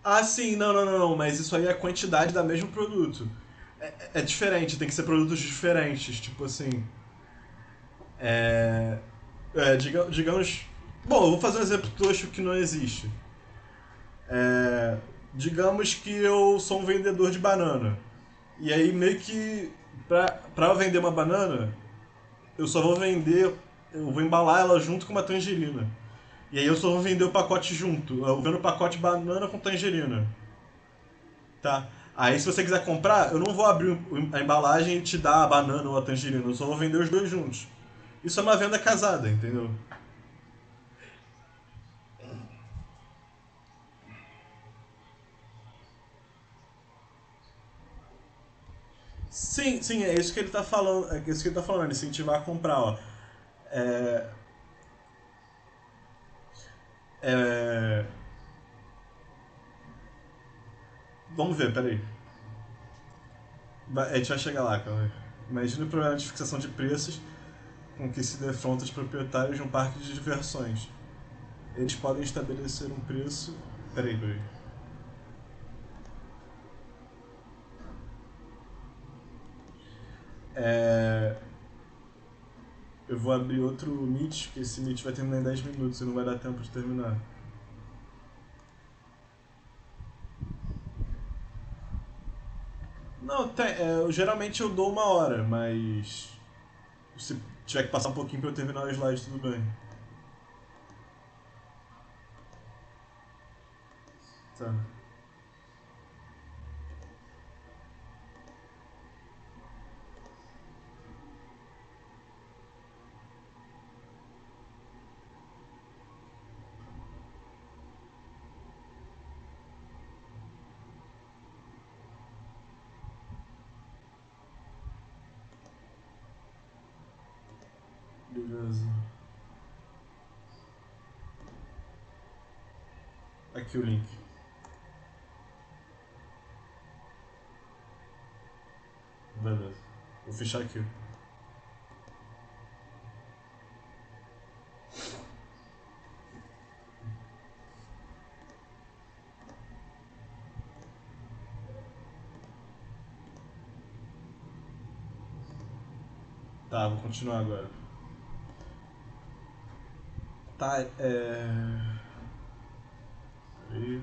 Speaker 1: Ah, sim, não, mas isso aí é a quantidade da mesmo produto. É diferente, tem que ser produtos diferentes, tipo assim. É, digamos. Bom, eu vou fazer um exemplo que eu acho que não existe. É, digamos que eu sou um vendedor de banana. E aí, meio que. Pra eu vender uma banana, eu só vou vender. Eu vou embalar ela junto com uma tangerina. E aí eu só vou vender o pacote junto. Eu vendo o pacote banana com tangerina. Tá? Aí se você quiser comprar, eu não vou abrir a embalagem e te dar a banana ou a tangerina. Eu só vou vender os dois juntos. Isso é uma venda casada, entendeu? Sim, é isso que ele tá falando. É isso que ele tá falando, incentivar a comprar, ó. É, é, vamos ver, peraí. A gente vai chegar lá, calma aí. Imagina o problema de fixação de preços com que se defronta os proprietários de um parque de diversões. Eles podem estabelecer um preço. Peraí. É, eu vou abrir outro Meet, porque esse Meet vai terminar em 10 minutos e não vai dar tempo de terminar. Não, geralmente eu dou 1 hora, mas se tiver que passar um pouquinho pra eu terminar o slide, tudo bem. Tá. Beleza. Aqui o link. Beleza. Vou fechar aqui. Tá, vou continuar agora. Tá, Peraí.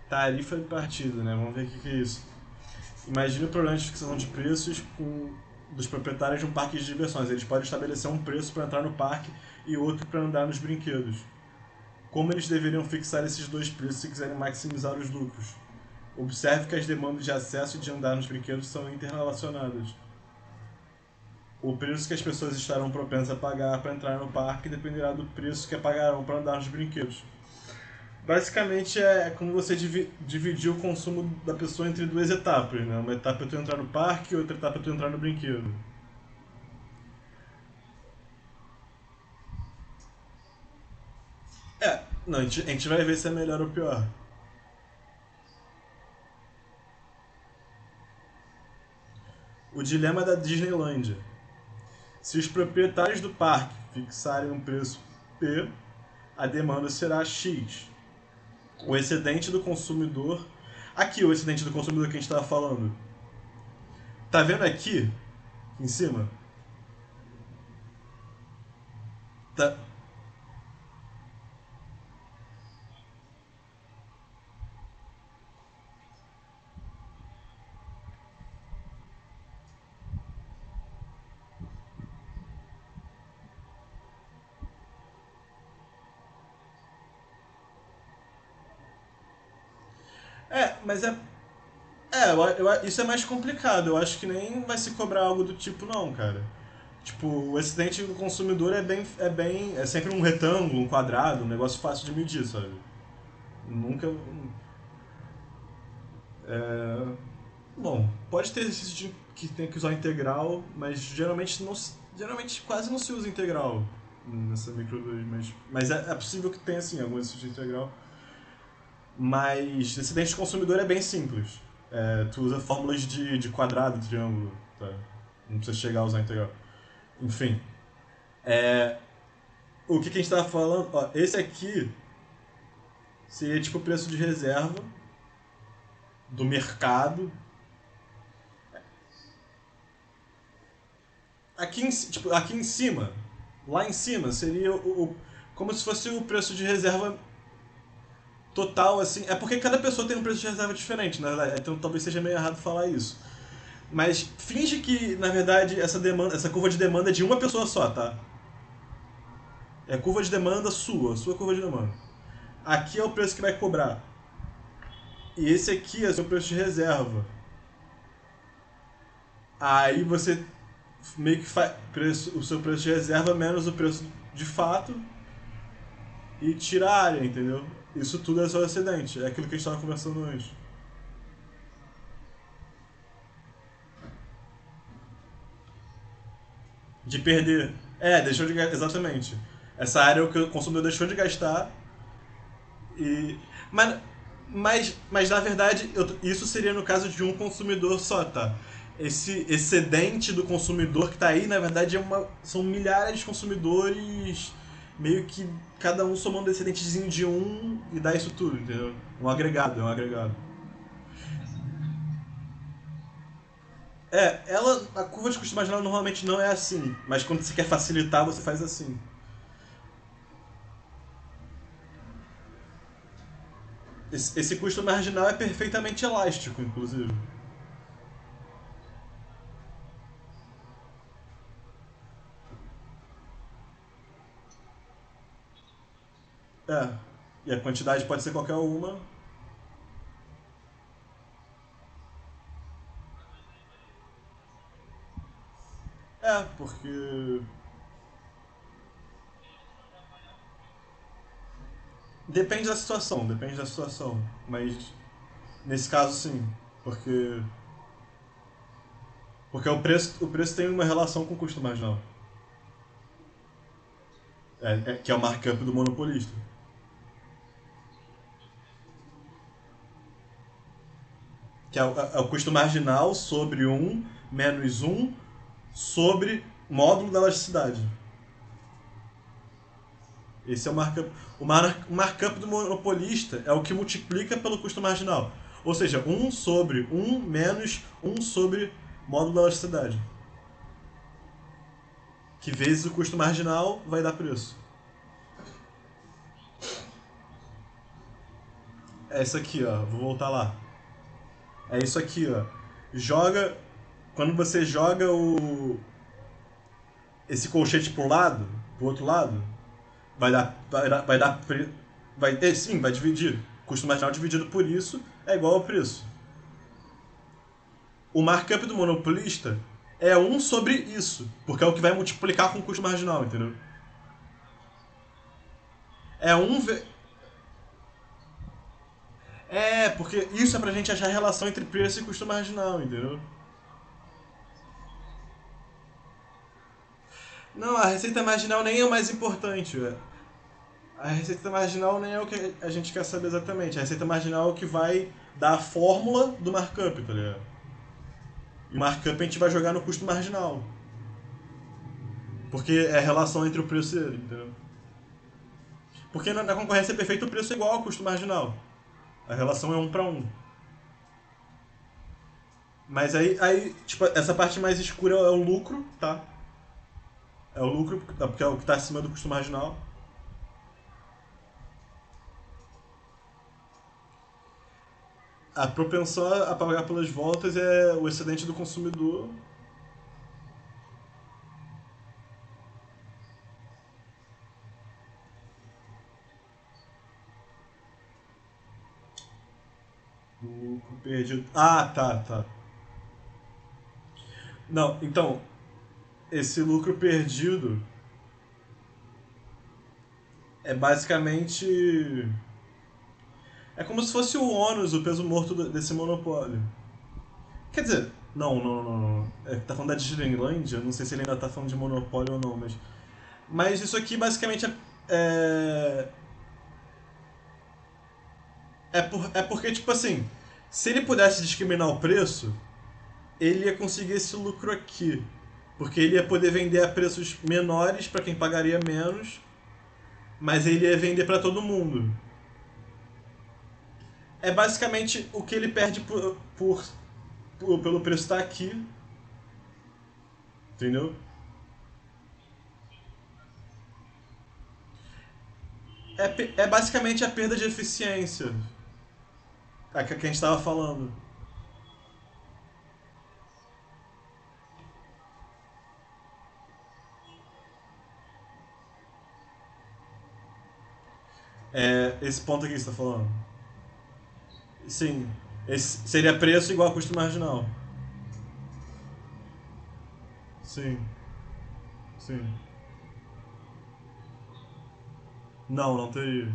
Speaker 1: Tarifa de partida, né? Vamos ver o que é isso. Imagine o problema de fixação de preços dos proprietários de um parque de diversões. Eles podem estabelecer um preço para entrar no parque e outro para andar nos brinquedos. Como eles deveriam fixar esses dois preços se quiserem maximizar os lucros? Observe que as demandas de acesso e de andar nos brinquedos são interrelacionadas. O preço que as pessoas estarão propensas a pagar para entrar no parque dependerá do preço que pagarão para andar nos brinquedos. Basicamente é como você dividir o consumo da pessoa entre duas etapas, né? Uma etapa é tu entrar no parque e outra etapa é tu entrar no brinquedo. Não, a gente vai ver se é melhor ou pior. O dilema da Disneylandia. Se os proprietários do parque fixarem um preço P, a demanda será X. O excedente do consumidor. Aqui, o excedente do consumidor que a gente estava falando. Tá vendo aqui em cima? Tá. Mas isso é mais complicado. Eu acho que nem vai se cobrar algo do tipo, não, cara. Tipo, o excedente do consumidor é sempre um retângulo, um quadrado, um negócio fácil de medir, sabe? Nunca. É, bom, pode ter exercício que tem que usar integral, mas geralmente geralmente quase não se usa integral nessa micro 2, mas é possível que tenha sim algum exercício de integral. Mas excedente de consumidor é bem simples. Tu usa fórmulas de quadrado, triângulo, tá? Não precisa chegar a usar integral. Enfim, o que a gente estava falando? Ó, esse aqui seria tipo o preço de reserva do mercado. Aqui em cima, lá em cima, seria como se fosse o preço de reserva total, assim. É porque cada pessoa tem um preço de reserva diferente, na verdade. Então talvez seja meio errado falar isso. Mas finge que, na verdade, essa curva de demanda é de uma pessoa só, tá? É a curva de demanda sua curva de demanda. Aqui é o preço que vai cobrar. E esse aqui é o seu preço de reserva. Aí você meio que faz o seu preço de reserva menos o preço de fato e tira a área, entendeu? Isso tudo é só excedente. É aquilo que a gente estava conversando antes. De perder. Deixou de gastar. Exatamente. Essa área é o que o consumidor deixou de gastar e. Mas, mas na verdade, isso seria no caso de um consumidor só, tá? Esse excedente do consumidor que está aí, na verdade, são milhares de consumidores, meio que cada um somando um excedentezinho de um e dá isso tudo, entendeu? É um agregado. A curva de custo marginal normalmente não é assim, mas quando você quer facilitar, você faz assim. Esse custo marginal é perfeitamente elástico, inclusive. É. E a quantidade pode ser qualquer uma. Porque. Depende da situação. Mas nesse caso sim. Porque. Porque o preço tem uma relação com o custo marginal. Que é o markup do monopolista. Que é o custo marginal sobre um menos um sobre módulo da elasticidade. Esse é o markup. O markup do monopolista é o que multiplica pelo custo marginal. Ou seja, um sobre um menos um sobre módulo da elasticidade. Que vezes o custo marginal vai dar preço. É isso aqui, ó. Vou voltar lá. É isso aqui, ó. Joga. Quando você joga esse colchete pro outro lado, sim, vai dividir. Custo marginal dividido por isso é igual ao preço. O markup do monopolista é 1 sobre isso, porque é o que vai multiplicar com o custo marginal, entendeu? É porque isso é pra gente achar a relação entre preço e custo marginal, entendeu? Não, a receita marginal nem é o mais importante. A receita marginal nem é o que a gente quer saber exatamente. A receita marginal é o que vai dar a fórmula do markup, tá ligado? E o markup a gente vai jogar no custo marginal. Porque é a relação entre o preço e ele, entendeu? Porque na concorrência perfeita o preço é igual ao custo marginal. A relação é 1 para 1. Mas aí, tipo, essa parte mais escura é o lucro, tá? É o lucro, porque é o que está acima do custo marginal. A propensão a pagar pelas voltas é o excedente do consumidor. Lucro perdido. Ah, tá. Não, então, esse lucro perdido é basicamente. É como se fosse o ônus, o peso morto desse monopólio. Quer dizer, não. É, tá falando da Disneylândia, não sei se ele ainda tá falando de monopólio ou não, mas isso aqui basicamente é. É porque, tipo assim, se ele pudesse discriminar o preço, ele ia conseguir esse lucro aqui. Porque ele ia poder vender a preços menores para quem pagaria menos, mas ele ia vender para todo mundo. É basicamente o que ele perde pelo preço estar aqui, entendeu? É basicamente a perda de eficiência a que a gente estava falando. É esse ponto aqui que você está falando. Sim. Esse seria preço igual a custo marginal. Sim, sim. Não teria.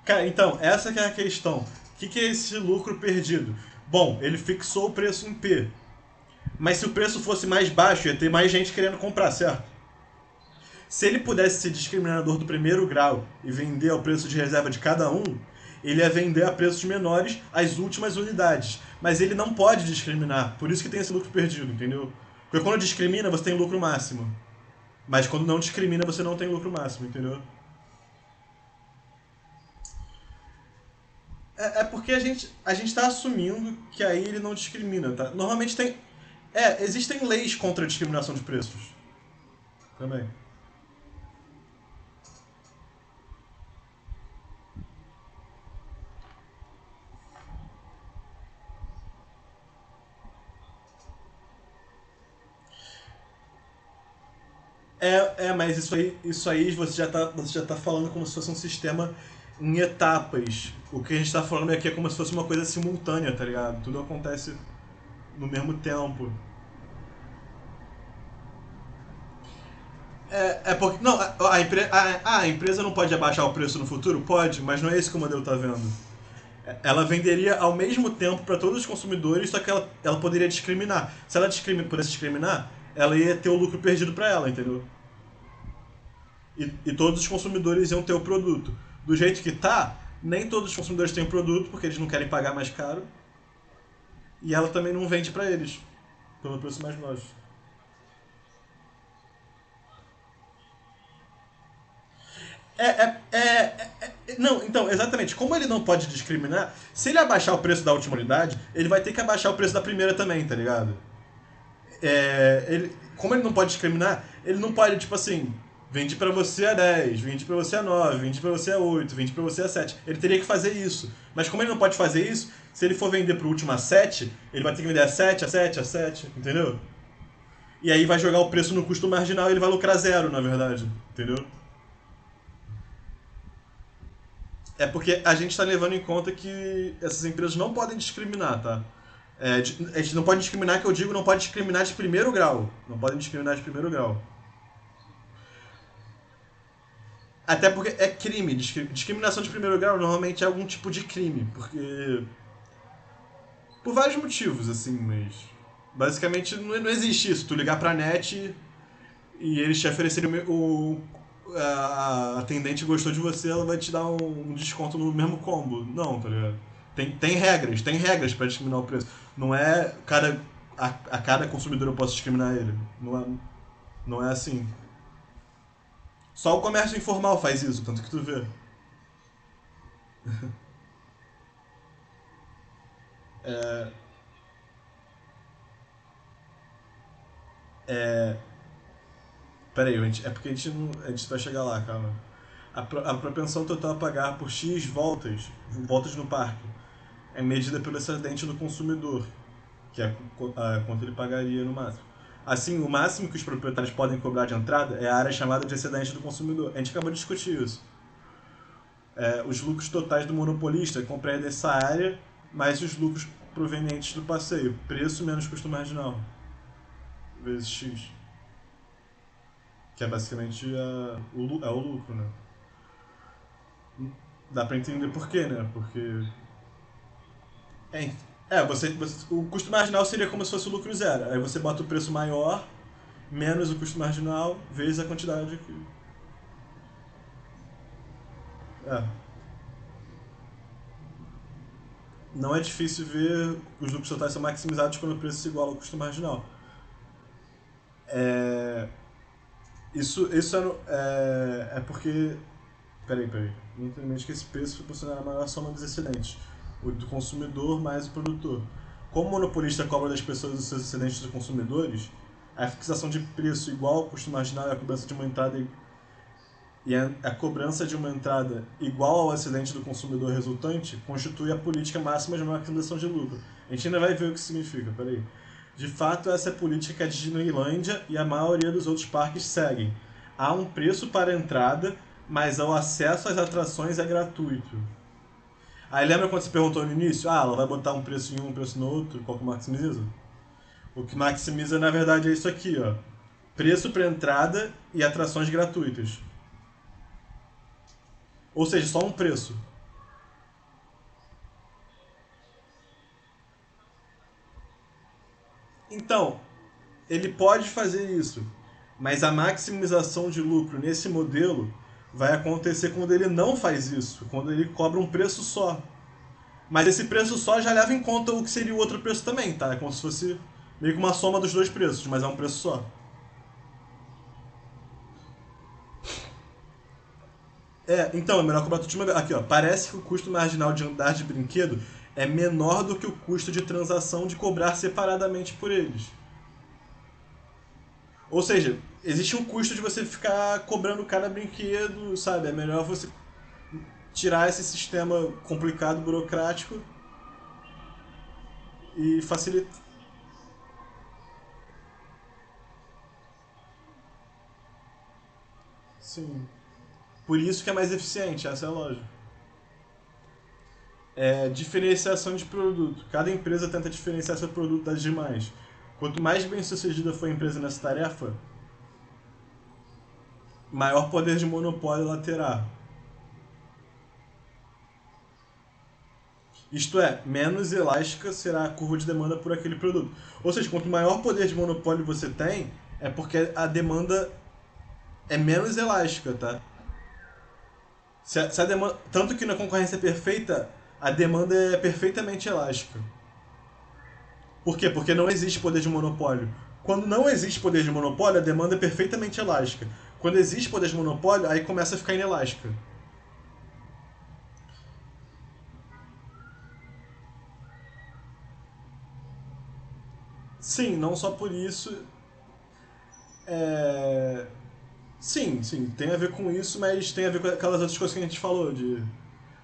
Speaker 1: Cara, então, essa que é a questão. O que é esse lucro perdido? Bom, ele fixou o preço em P. Mas se o preço fosse mais baixo, ia ter mais gente querendo comprar, certo? Se ele pudesse ser discriminador do primeiro grau e vender ao preço de reserva de cada um, ele ia vender a preços menores as últimas unidades. Mas ele não pode discriminar, por isso que tem esse lucro perdido, entendeu? Porque quando discrimina, você tem lucro máximo. Mas quando não discrimina, você não tem lucro máximo, entendeu? É porque a gente tá assumindo que aí ele não discrimina, tá? Normalmente tem. Existem leis contra a discriminação de preços. Também. Mas isso aí você já tá falando como se fosse um sistema em etapas. O que a gente tá falando aqui é como se fosse uma coisa simultânea, tá ligado? Tudo acontece no mesmo tempo. É porque. Não, a empresa não pode abaixar o preço no futuro? Pode, mas não é isso que o modelo tá vendo. Ela venderia ao mesmo tempo para todos os consumidores, só que ela poderia discriminar. Se ela pudesse discriminar, ela ia ter o lucro perdido para ela, entendeu? E todos os consumidores iam ter o produto. Do jeito que tá, nem todos os consumidores têm o produto porque eles não querem pagar mais caro. E ela também não vende para eles pelo preço mais baixo. É, é, é, Não, então, exatamente. Como ele não pode discriminar, se ele abaixar o preço da última unidade, ele vai ter que abaixar o preço da primeira também, tá ligado? Como ele não pode discriminar, ele não pode, tipo assim, vende pra você a 10, vende pra você a 9, vende pra você a 8, vende pra você a 7. Ele teria que fazer isso. Mas como ele não pode fazer isso, se ele for vender pro último a 7, ele vai ter que vender a 7, a 7, a 7, entendeu? E aí vai jogar o preço no custo marginal e ele vai lucrar zero, na verdade. Entendeu? É porque a gente está levando em conta que essas empresas não podem discriminar, tá? A gente não pode discriminar, que eu digo, não pode discriminar de primeiro grau. Não podem discriminar de primeiro grau. Até porque é crime. Discriminação de primeiro grau normalmente é algum tipo de crime. Porque. Por vários motivos, assim, mas. Basicamente não existe isso. Tu ligar pra net e eles te oferecerem a atendente gostou de você, ela vai te dar um desconto no mesmo combo. Não, tá ligado? Tem regras pra discriminar o preço. Não é a cada consumidor eu posso discriminar ele. Não é assim. Só o comércio informal faz isso, tanto que tu vê. É, é, peraí, é porque a gente vai chegar lá, calma. A propensão total a pagar por X voltas no parque, é medida pelo excedente do consumidor, que é quanto ele pagaria no máximo. Assim, o máximo que os proprietários podem cobrar de entrada é a área chamada de excedente do consumidor. A gente acabou de discutir isso. Os lucros totais do monopolista compreendem essa área, mais os lucros provenientes do passeio. Preço menos custo marginal, vezes X. Que é basicamente o lucro, né? Dá pra entender por quê, né? Porque. É, o custo marginal seria como se fosse o lucro zero. Aí você bota o preço maior, menos o custo marginal, vezes a quantidade que. É. Não é difícil ver os lucros totais são maximizados quando o preço se iguala ao custo marginal. É, isso é porque. Peraí. Infelizmente que esse preço proporcionará a maior soma dos excedentes, o do consumidor mais o produtor. Como o monopolista cobra das pessoas os seus excedentes dos consumidores, a fixação de preço igual ao custo marginal e a cobrança de uma entrada a cobrança de uma entrada igual ao excedente do consumidor resultante constitui a política máxima de maximização de lucro. A gente ainda vai ver o que isso significa, peraí. De fato, essa é a política que a Disneylândia e a maioria dos outros parques seguem. Há um preço para a entrada, mas o acesso às atrações é gratuito. Aí lembra quando você perguntou no início? Ah, ela vai botar um preço em um preço no outro? Qual que maximiza? O que maximiza, na verdade, é isso aqui, ó. Preço para entrada e atrações gratuitas. Ou seja, só um preço. Então, ele pode fazer isso, mas a maximização de lucro nesse modelo vai acontecer quando ele não faz isso, quando ele cobra um preço só. Mas esse preço só já leva em conta o que seria o outro preço também, tá? É como se fosse meio que uma soma dos dois preços, mas é um preço só. Então, é melhor cobrar tudo de uma vez. Aqui, ó. Parece que o custo marginal de andar de brinquedo é menor do que o custo de transação de cobrar separadamente por eles. Ou seja, existe um custo de você ficar cobrando cada brinquedo, sabe? É melhor você tirar esse sistema complicado, burocrático e facilitar. Sim. Por isso que é mais eficiente, essa é a lógica. Diferenciação de produto. Cada empresa tenta diferenciar seu produto das demais. Quanto mais bem sucedida for a empresa nessa tarefa, maior poder de monopólio ela terá. Isto é, menos elástica será a curva de demanda por aquele produto. Ou seja, quanto maior poder de monopólio você tem, é porque a demanda é menos elástica, tá? Se a demanda, tanto que na concorrência perfeita, a demanda é perfeitamente elástica. Por quê? Porque não existe poder de monopólio. Quando não existe poder de monopólio, a demanda é perfeitamente elástica. Quando existe poder de monopólio, aí começa a ficar inelástica. Sim, não só por isso. É... Sim, sim, tem a ver com isso, mas tem a ver com aquelas outras coisas que a gente falou, de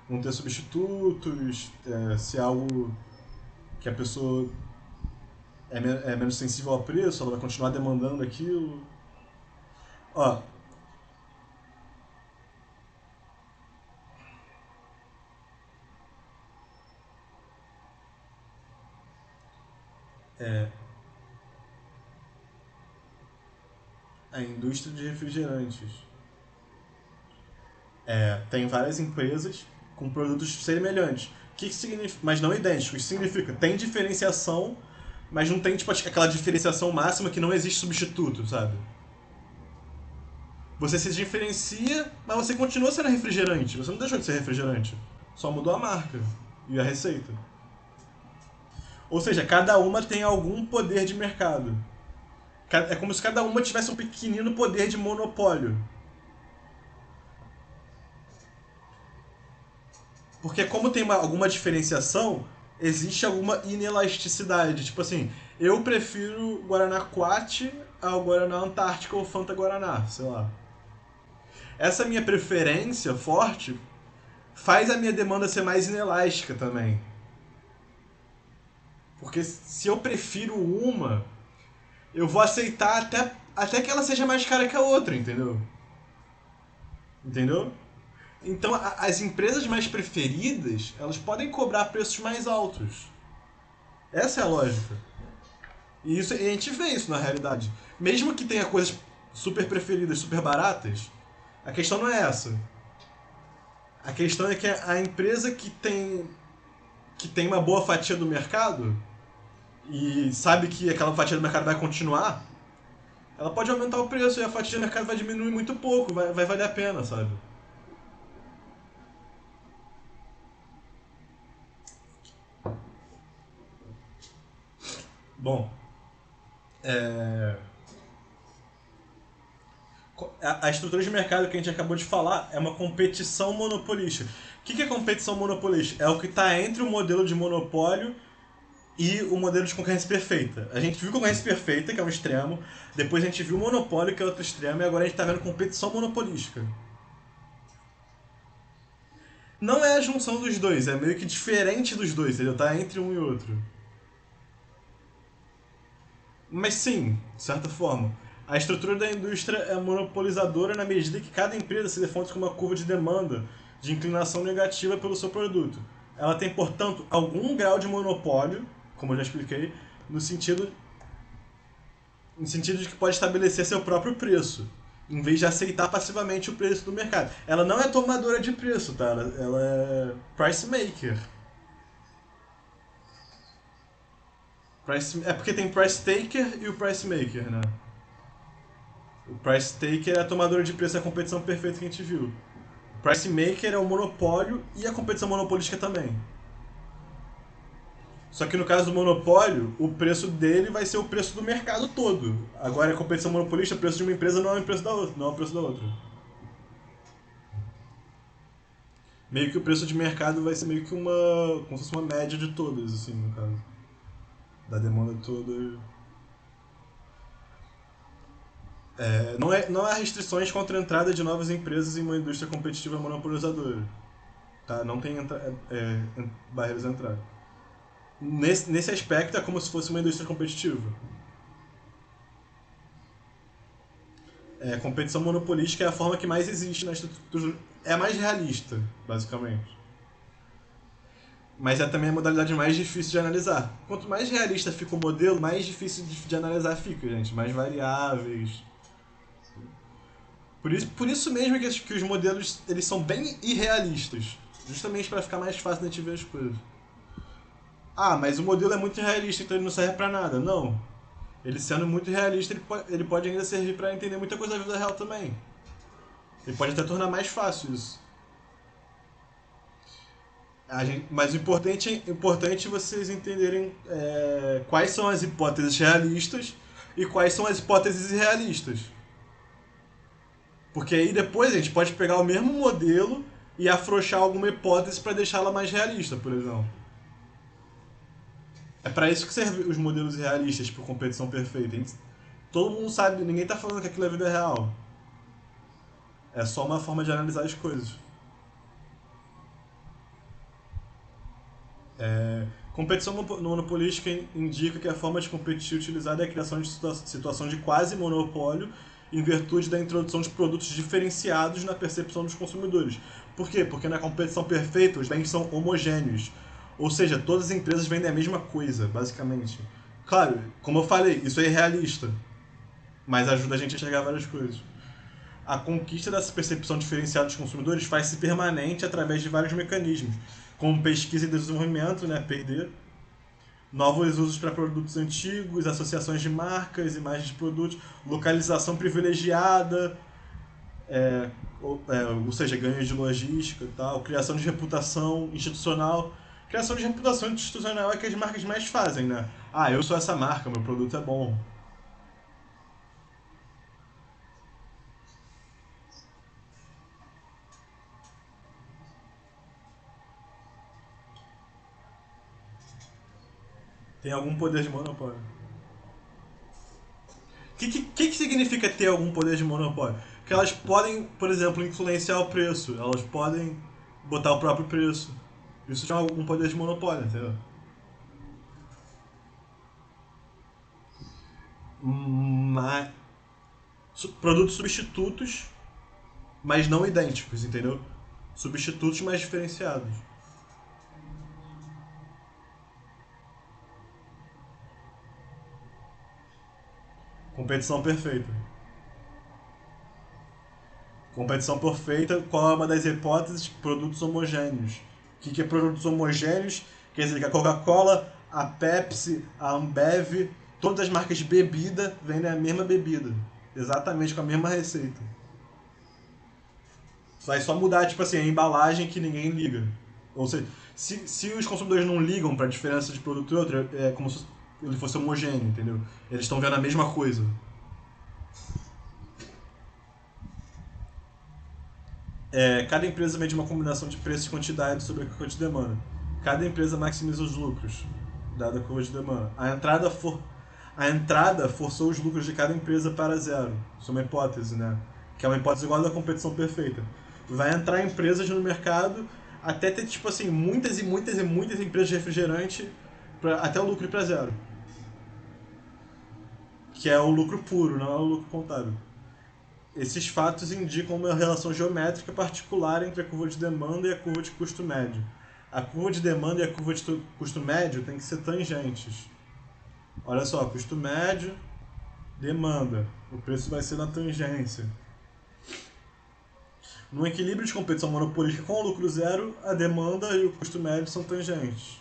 Speaker 1: não ter substitutos, se é algo que a pessoa é menos sensível ao preço, ela vai continuar demandando aquilo. Ó, é, a indústria de refrigerantes. Tem várias empresas com produtos semelhantes. O que significa? Mas não idênticos. Isso significa tem diferenciação, mas não tem tipo aquela diferenciação máxima que não existe substituto, sabe? Você se diferencia, mas você continua sendo refrigerante. Você não deixou de ser refrigerante. Só mudou a marca e a receita. Ou seja, cada uma tem algum poder de mercado. É como se cada uma tivesse um pequenino poder de monopólio. Porque como tem alguma diferenciação, existe alguma inelasticidade. Tipo assim, eu prefiro Guaraná Quat ao Guaraná Antártica ou Fanta Guaraná, sei lá. Essa minha preferência forte faz a minha demanda ser mais inelástica também. Porque se eu prefiro uma, eu vou aceitar até que ela seja mais cara que a outra, entendeu? Entendeu? Então as empresas mais preferidas, elas podem cobrar preços mais altos. Essa é a lógica. E isso, a gente vê isso na realidade. Mesmo que tenha coisas super preferidas, super baratas, a questão não é essa. A questão é que a empresa que tem uma boa fatia do mercado e sabe que aquela fatia do mercado vai continuar, ela pode aumentar o preço e a fatia do mercado vai diminuir muito pouco, vai valer a pena, sabe? Bom, é... a estrutura de mercado que a gente acabou de falar é uma competição monopolística. O que é competição monopolística? É o que está entre o modelo de monopólio e o modelo de concorrência perfeita. A gente viu concorrência perfeita, que é um extremo, depois a gente viu monopólio, que é outro extremo, e agora a gente está vendo competição monopolística. Não é a junção dos dois, é meio que diferente dos dois, entendeu? Tá entre um e outro. Mas sim, de certa forma. A estrutura da indústria é monopolizadora na medida que cada empresa se defende com uma curva de demanda de inclinação negativa pelo seu produto. Ela tem, portanto, algum grau de monopólio, como eu já expliquei, no sentido, no sentido de que pode estabelecer seu próprio preço, em vez de aceitar passivamente o preço do mercado. Ela não é tomadora de preço, tá? Ela é price maker. É porque tem price taker e o price maker, né? O price taker é a tomadora de preço, é a competição perfeita que a gente viu. O price maker é o monopólio e a competição monopolística também. Só que no caso do monopólio, o preço dele vai ser o preço do mercado todo. Agora a competição monopolística, o preço de uma empresa não é o preço da outra, não é o preço da outra. Meio que o preço de mercado vai ser meio que como se fosse uma média de todas, assim, no caso. Da demanda toda. Não há restrições contra a entrada de novas empresas em uma indústria competitiva monopolizadora. Tá? Não tem barreiras à entrada. Nesse aspecto é como se fosse uma indústria competitiva. Competição monopolística é a forma que mais existe na estrutura. É a mais realista, basicamente. Mas é também a modalidade mais difícil de analisar. Quanto mais realista fica o modelo, mais difícil de analisar fica, gente. Mais variáveis. Por isso mesmo que os modelos eles são bem irrealistas. Justamente para ficar mais fácil de a gente ver as coisas. Ah, mas o modelo é muito realista, então ele não serve pra nada. Não. Ele sendo muito realista, ele pode ainda servir para entender muita coisa da vida real também. Ele pode até tornar mais fácil isso. Mas o importante é vocês entenderem quais são as hipóteses realistas e quais são as hipóteses irrealistas. Porque aí depois a gente pode pegar o mesmo modelo e afrouxar alguma hipótese para deixá-la mais realista, por exemplo. É para isso que servem os modelos realistas por competição perfeita. Todo mundo sabe, ninguém tá falando que aquilo é vida real. É só uma forma de analisar as coisas. Competição monopolística indica que a forma de competir utilizada é a criação de situação de quase monopólio em virtude da introdução de produtos diferenciados na percepção dos consumidores. Por quê? Porque na competição perfeita os bens são homogêneos. Ou seja, todas as empresas vendem a mesma coisa, basicamente. Claro, como eu falei, isso é irrealista, mas ajuda a gente a enxergar várias coisas. A conquista dessa percepção diferenciada dos consumidores faz-se permanente através de vários mecanismos, como pesquisa e desenvolvimento, né, P&D, novos usos para produtos antigos, associações de marcas, imagens de produtos, localização privilegiada, ou seja, ganhos de logística e tal, criação de reputação institucional. Criação de reputação institucional é que as marcas mais fazem, né? Ah, eu sou essa marca, meu produto é bom. Tem algum poder de monopólio. O que significa ter algum poder de monopólio? Que elas podem, por exemplo, influenciar o preço. Elas podem botar o próprio preço. Isso já é algum poder de monopólio, entendeu? Mas, produtos substitutos, mas não idênticos, entendeu? Substitutos, mas diferenciados. Competição perfeita. Competição perfeita, qual é uma das hipóteses? Produtos homogêneos. O que é produtos homogêneos? Quer dizer que a Coca-Cola, a Pepsi, a Ambev, todas as marcas de bebida vendem a mesma bebida. Exatamente com a mesma receita. Vai só mudar, tipo assim, a embalagem que ninguém liga. Ou seja, se os consumidores não ligam para a diferença de produto e outro, é como se ele fosse homogêneo, entendeu? Eles estão vendo a mesma coisa. Cada empresa mede uma combinação de preço e quantidade sobre a curva de demanda. Cada empresa maximiza os lucros, dada a curva de demanda. A entrada forçou os lucros de cada empresa para zero. Isso é uma hipótese, né? Que é uma hipótese igual à da competição perfeita. Vai entrar empresas no mercado até ter, tipo assim, muitas e muitas e muitas empresas de refrigerante até o lucro ir para zero. Que é o lucro puro, não é o lucro contábil. Esses fatos indicam uma relação geométrica particular entre a curva de demanda e a curva de custo médio. A curva de demanda e a curva de custo médio têm que ser tangentes. Olha só, custo médio, demanda. O preço vai ser na tangência. Num equilíbrio de competição monopolística com o lucro zero, a demanda e o custo médio são tangentes.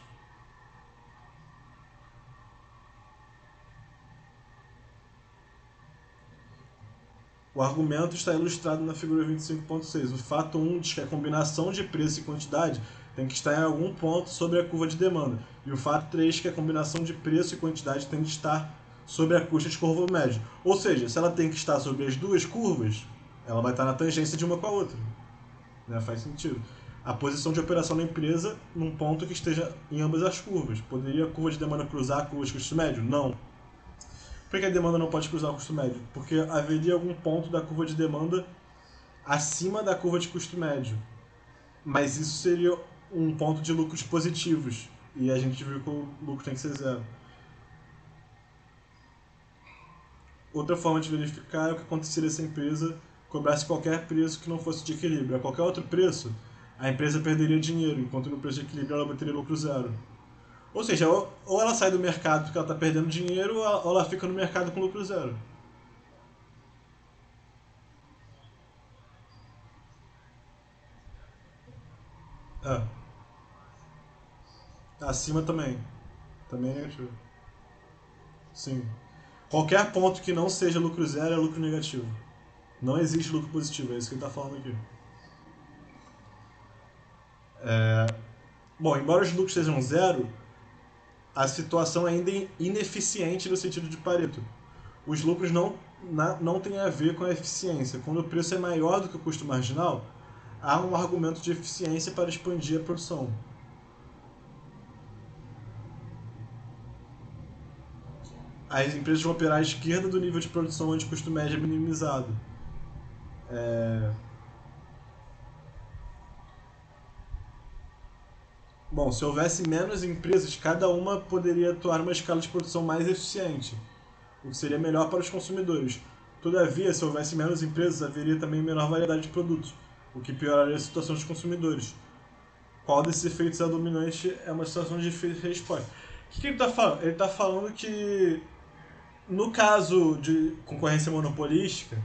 Speaker 1: O argumento está ilustrado na figura 25.6. O fato 1 diz que a combinação de preço e quantidade tem que estar em algum ponto sobre a curva de demanda. E o fato 3 que a combinação de preço e quantidade tem que estar sobre a curva de curva média. Ou seja, se ela tem que estar sobre as duas curvas, ela vai estar na tangência de uma com a outra. Né? Faz sentido. A posição de operação da empresa num ponto que esteja em ambas as curvas. Poderia a curva de demanda cruzar a curva de custo médio? Não. Por que a demanda não pode cruzar o custo médio? Porque haveria algum ponto da curva de demanda acima da curva de custo médio. Mas isso seria um ponto de lucros positivos. E a gente viu que o lucro tem que ser zero. Outra forma de verificar é o que aconteceria se a empresa cobrasse qualquer preço que não fosse de equilíbrio. A qualquer outro preço, a empresa perderia dinheiro, enquanto no preço de equilíbrio ela obteria lucro zero. Ou seja, ou ela sai do mercado porque ela está perdendo dinheiro, ou ela fica no mercado com lucro zero. É. Acima também. Também é negativo. Sim. Qualquer ponto que não seja lucro zero é lucro negativo. Não existe lucro positivo, é isso que ele está falando aqui. Bom, embora os lucros sejam zero, a situação ainda é ineficiente no sentido de Pareto. Os lucros não têm a ver com a eficiência. Quando o preço é maior do que o custo marginal, há um argumento de eficiência para expandir a produção. as empresas vão operar à esquerda do nível de produção onde o custo médio é minimizado. Bom, se houvesse menos empresas, cada uma poderia atuar numa escala de produção mais eficiente, o que seria melhor para os consumidores. Todavia, se houvesse menos empresas, haveria também menor variedade de produtos, o que pioraria a situação dos consumidores. Qual desses efeitos é dominante é uma situação de difícil resposta. O que ele está falando? Ele está falando que, no caso de concorrência monopolística,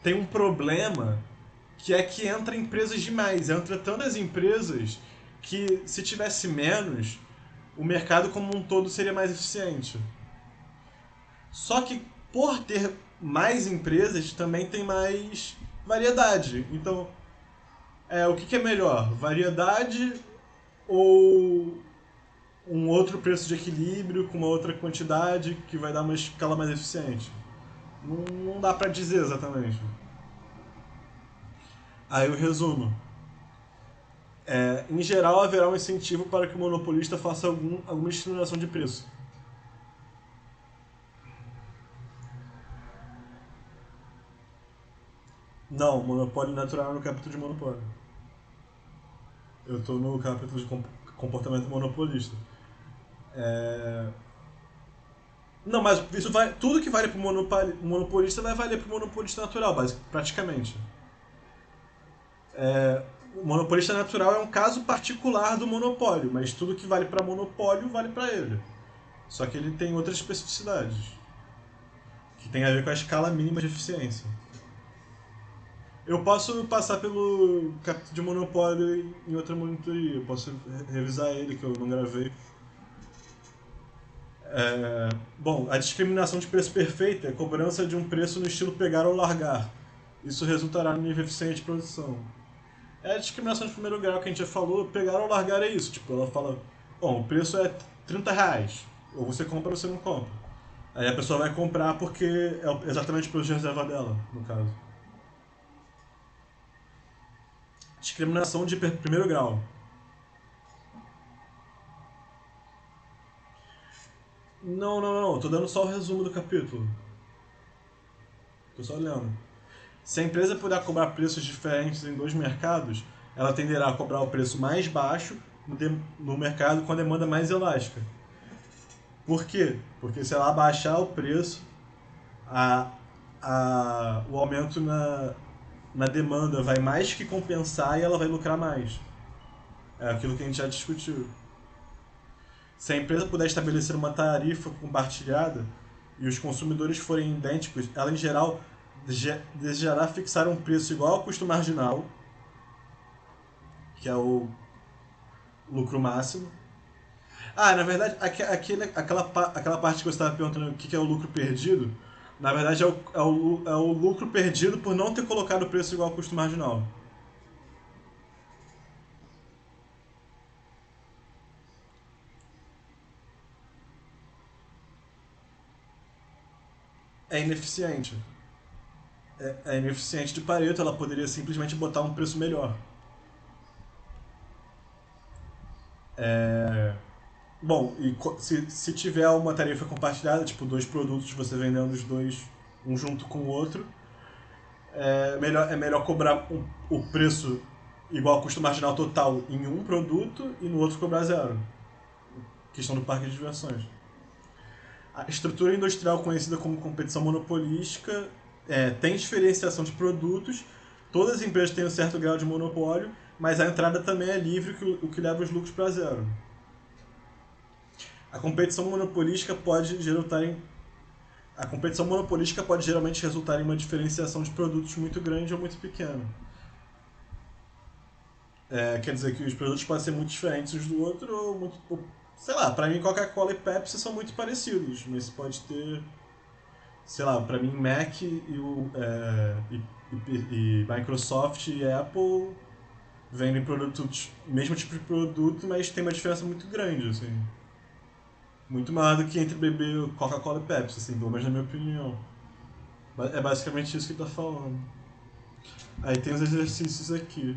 Speaker 1: tem um problema que é que entra empresas demais. Entra tantas empresas que, se tivesse menos, o mercado como um todo seria mais eficiente. Só que, por ter mais empresas, também tem mais variedade. Então, o que é melhor? Variedade ou um outro preço de equilíbrio com uma outra quantidade que vai dar uma escala mais eficiente? Não dá pra dizer exatamente. Aí o resumo. Em geral, haverá um incentivo para que o monopolista faça alguma discriminação de preço. Não, monopólio natural é no capítulo de monopólio. Eu estou no capítulo de comportamento monopolista. É... Não, mas isso vai, tudo que vale para o monopolista vai valer para o monopolista natural, praticamente. O monopolista natural é um caso particular do monopólio, mas tudo que vale para monopólio vale para ele. Só que ele tem outras especificidades, que tem a ver com a escala mínima de eficiência. Eu posso passar pelo capítulo de monopólio em outra monitoria, eu posso revisar ele, que eu não gravei. Bom, a discriminação de preço perfeita é a cobrança de um preço no estilo pegar ou largar. Isso resultará no nível eficiente de produção. É a discriminação de primeiro grau que a gente já falou, pegar ou largar é isso. Tipo, ela fala, bom, o preço é R$ 30, ou você compra ou você não compra. Aí a pessoa vai comprar porque é exatamente o preço de reserva dela, no caso. Discriminação de primeiro grau. Não, tô dando só o resumo do capítulo. Tô só lendo. Se a empresa puder cobrar preços diferentes em dois mercados, ela tenderá a cobrar o preço mais baixo no mercado com a demanda mais elástica. Por quê? Porque se ela abaixar o preço, a, o aumento na demanda vai mais que compensar e ela vai lucrar mais. É aquilo que a gente já discutiu. Se a empresa puder estabelecer uma tarifa compartilhada e os consumidores forem idênticos, ela em geral desejará fixar um preço igual ao custo marginal, que é o lucro máximo. Na verdade, aquela parte que você estava perguntando o que é o lucro perdido, na verdade é o lucro perdido por não ter colocado o preço igual ao custo marginal. É ineficiente. É ineficiente de Pareto, ela poderia simplesmente botar um preço melhor. Bom, e se tiver uma tarifa compartilhada, tipo dois produtos, você vendendo os dois um junto com o outro, é melhor cobrar o preço igual ao custo marginal total em um produto e no outro cobrar zero. Questão do parque de diversões. A estrutura industrial conhecida como competição monopolística tem diferenciação de produtos, todas as empresas têm um certo grau de monopólio, mas a entrada também é livre, o que leva os lucros para zero. A competição monopolística pode geralmente resultar em uma diferenciação de produtos muito grande ou muito pequena. Quer dizer que os produtos podem ser muito diferentes uns do outro sei lá, pra mim Coca-Cola e Pepsi são muito parecidos, mas pode ter, sei lá, pra mim Mac e Microsoft e Apple vendem produtos, mesmo tipo de produto, mas tem uma diferença muito grande, assim. Muito maior do que entre beber Coca-Cola e Pepsi, assim, pelo menos na minha opinião. É basicamente isso que ele tá falando. Aí tem os exercícios aqui.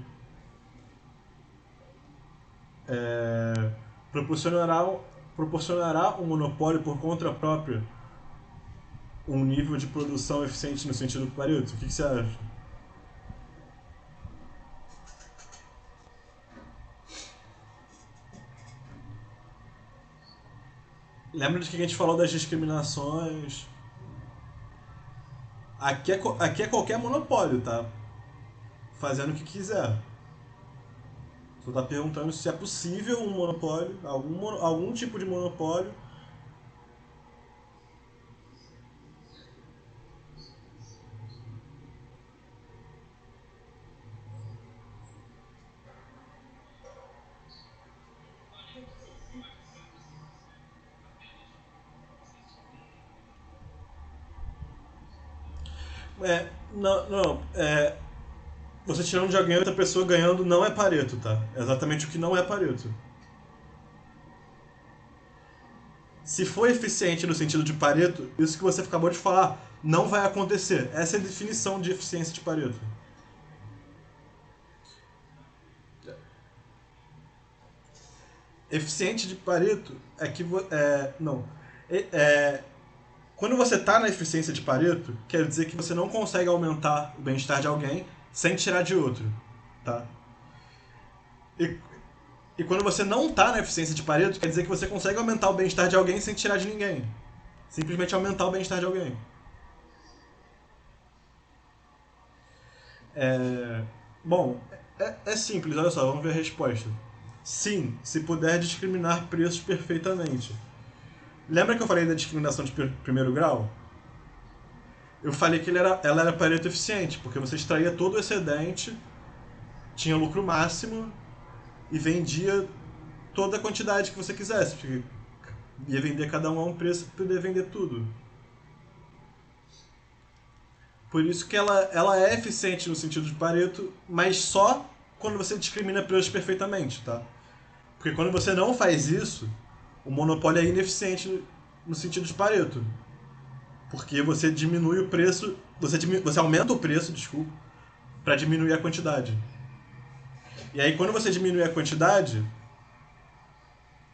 Speaker 1: É, proporcionará, proporcionará um monopólio por conta própria um nível de produção eficiente no sentido do Pareto? O que você acha? Lembra de que a gente falou das discriminações? Aqui é qualquer monopólio, tá? Fazendo o que quiser. Você tá perguntando se é possível um monopólio, algum tipo de monopólio. Você tirando de alguém outra pessoa ganhando não é Pareto, tá? É exatamente o que não é Pareto. Se for eficiente no sentido de Pareto, isso que você acabou de falar não vai acontecer. Essa é a definição de eficiência de Pareto. Eficiente de Pareto é que. Não. Quando você está na eficiência de Pareto, quer dizer que você não consegue aumentar o bem-estar de alguém sem tirar de outro. Tá? E, e quando você não está na eficiência de Pareto, quer dizer que você consegue aumentar o bem-estar de alguém sem tirar de ninguém. Simplesmente aumentar o bem-estar de alguém. É... Bom, é simples, olha só, vamos ver a resposta. Sim, se puder discriminar preços perfeitamente. Lembra que eu falei da discriminação de primeiro grau? Eu falei que ela era Pareto eficiente, porque você extraía todo o excedente, tinha lucro máximo e vendia toda a quantidade que você quisesse, porque ia vender cada um a um preço para poder vender tudo. Por isso que ela é eficiente no sentido de Pareto, mas só quando você discrimina preços perfeitamente, tá? Porque quando você não faz isso, o monopólio é ineficiente no sentido de Pareto. Porque você diminui o preço, você aumenta o preço, desculpa, para diminuir a quantidade. E aí quando você diminui a quantidade,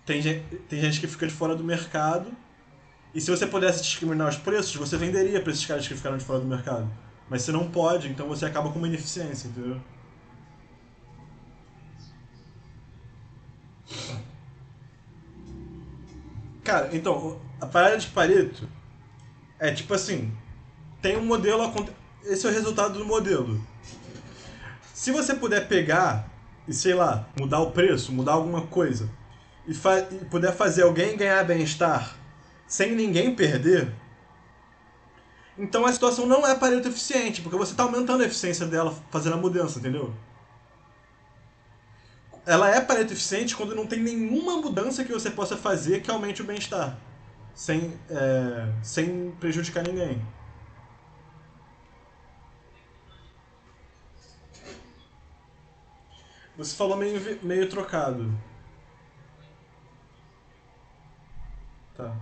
Speaker 1: tem gente que fica de fora do mercado. E se você pudesse discriminar os preços, você venderia para esses caras que ficaram de fora do mercado. Mas você não pode, então você acaba com uma ineficiência, entendeu? Cara, então, a parada de Pareto é tipo assim, tem um modelo, esse é o resultado do modelo. Se você puder pegar e, sei lá, mudar o preço, mudar alguma coisa, e puder fazer alguém ganhar bem-estar sem ninguém perder, então a situação não é Pareto eficiente, porque você está aumentando a eficiência dela fazendo a mudança, entendeu? Ela é Pareto eficiente quando não tem nenhuma mudança que você possa fazer que aumente o bem-estar, sem prejudicar ninguém. Você falou meio trocado. Tá.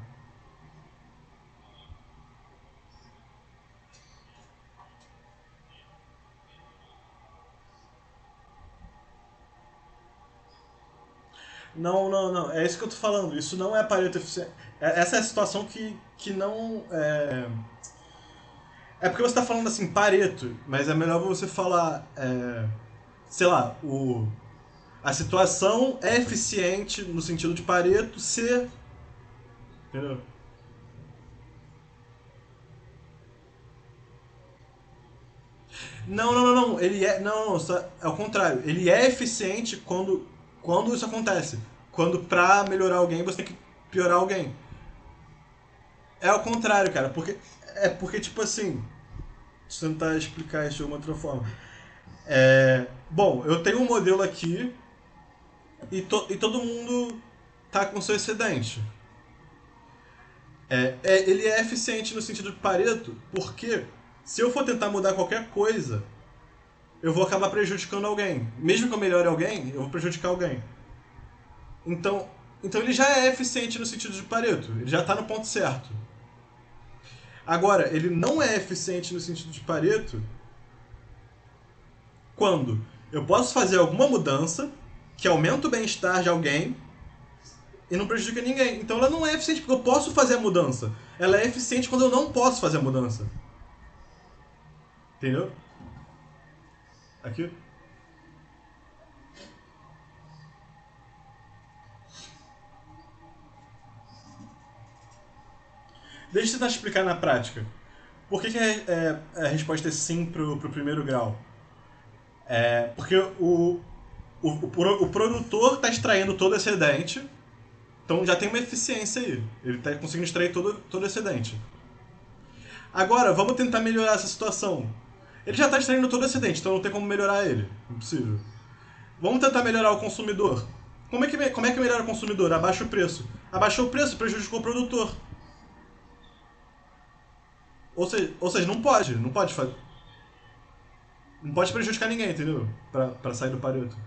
Speaker 1: Não, não, não. É isso que eu tô falando. Isso não é Pareto eficiente. Essa é a situação que não. É porque você tá falando assim, Pareto, mas é melhor você falar. Sei lá, a situação é eficiente no sentido de Pareto ser. Entendeu? Não, não, não, não. Ele é. Não, não, é o contrário. Ele é eficiente quando isso acontece. Quando pra melhorar alguém você tem que piorar alguém. É o contrário, cara. Porque tipo assim. Deixa eu tentar explicar isso de uma outra forma. Bom, eu tenho um modelo aqui e todo mundo tá com seu excedente. Ele é eficiente no sentido de Pareto, porque se eu for tentar mudar qualquer coisa, eu vou acabar prejudicando alguém. Mesmo que eu melhore alguém, eu vou prejudicar alguém. Então, então ele já é eficiente no sentido de Pareto, ele já está no ponto certo. Agora, ele não é eficiente no sentido de Pareto quando eu posso fazer alguma mudança que aumenta o bem-estar de alguém e não prejudica ninguém. Então ela não é eficiente porque eu posso fazer a mudança. Ela é eficiente quando eu não posso fazer a mudança. Entendeu? Aqui. Deixa eu tentar explicar na prática. Por que a resposta é sim pro primeiro grau? Porque o produtor está extraindo todo o excedente, então já tem uma eficiência aí. Ele está conseguindo extrair todo o excedente. Agora, vamos tentar melhorar essa situação. Ele já está extraindo todo o excedente, então não tem como melhorar ele. Impossível. Vamos tentar melhorar o consumidor. Como é que melhora o consumidor? Abaixa o preço. Abaixou o preço, prejudicou o produtor. Ou seja, não pode fazer. Não pode prejudicar ninguém, entendeu? Pra sair do Pareto.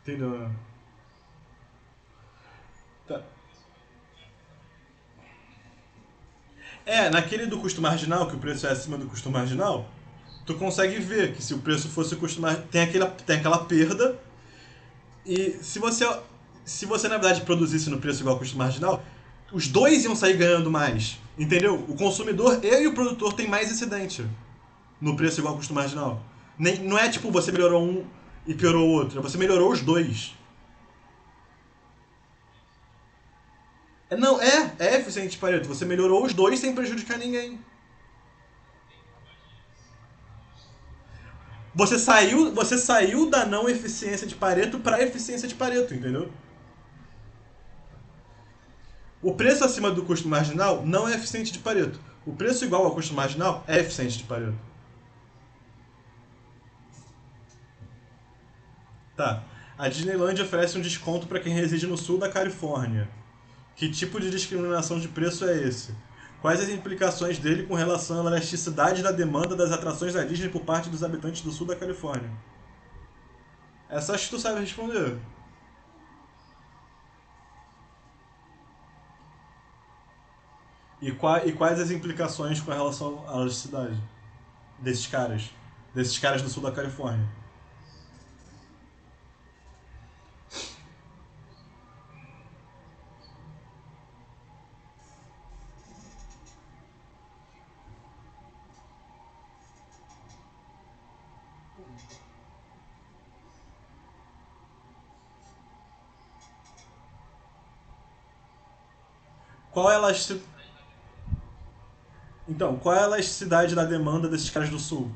Speaker 1: Entendeu? Tá. Naquele do custo marginal, que o preço é acima do custo marginal, tu consegue ver que se o preço fosse o custo marginal, tem aquela perda, e se você na verdade produzisse no preço igual ao custo marginal, os dois iam sair ganhando mais. Entendeu? O consumidor e o produtor têm mais excedente no preço igual ao custo marginal. Não é tipo você melhorou um e piorou o outro, você melhorou os dois. Não, é eficiente de Pareto. Você melhorou os dois sem prejudicar ninguém. Você saiu da não eficiência de Pareto para eficiência de Pareto, entendeu? O preço acima do custo marginal não é eficiente de Pareto. O preço igual ao custo marginal é eficiente de Pareto. Tá. A Disneyland oferece um desconto para quem reside no sul da Califórnia. Que tipo de discriminação de preço é esse? Quais as implicações dele com relação à elasticidade da demanda das atrações da Disney por parte dos habitantes do sul da Califórnia? Essa acho que tu sabe responder. E quais as implicações com relação à elasticidade desses caras? Desses caras do sul da Califórnia? Qual é a elasticidade? Então, qual é a elasticidade da demanda desses caras do sul?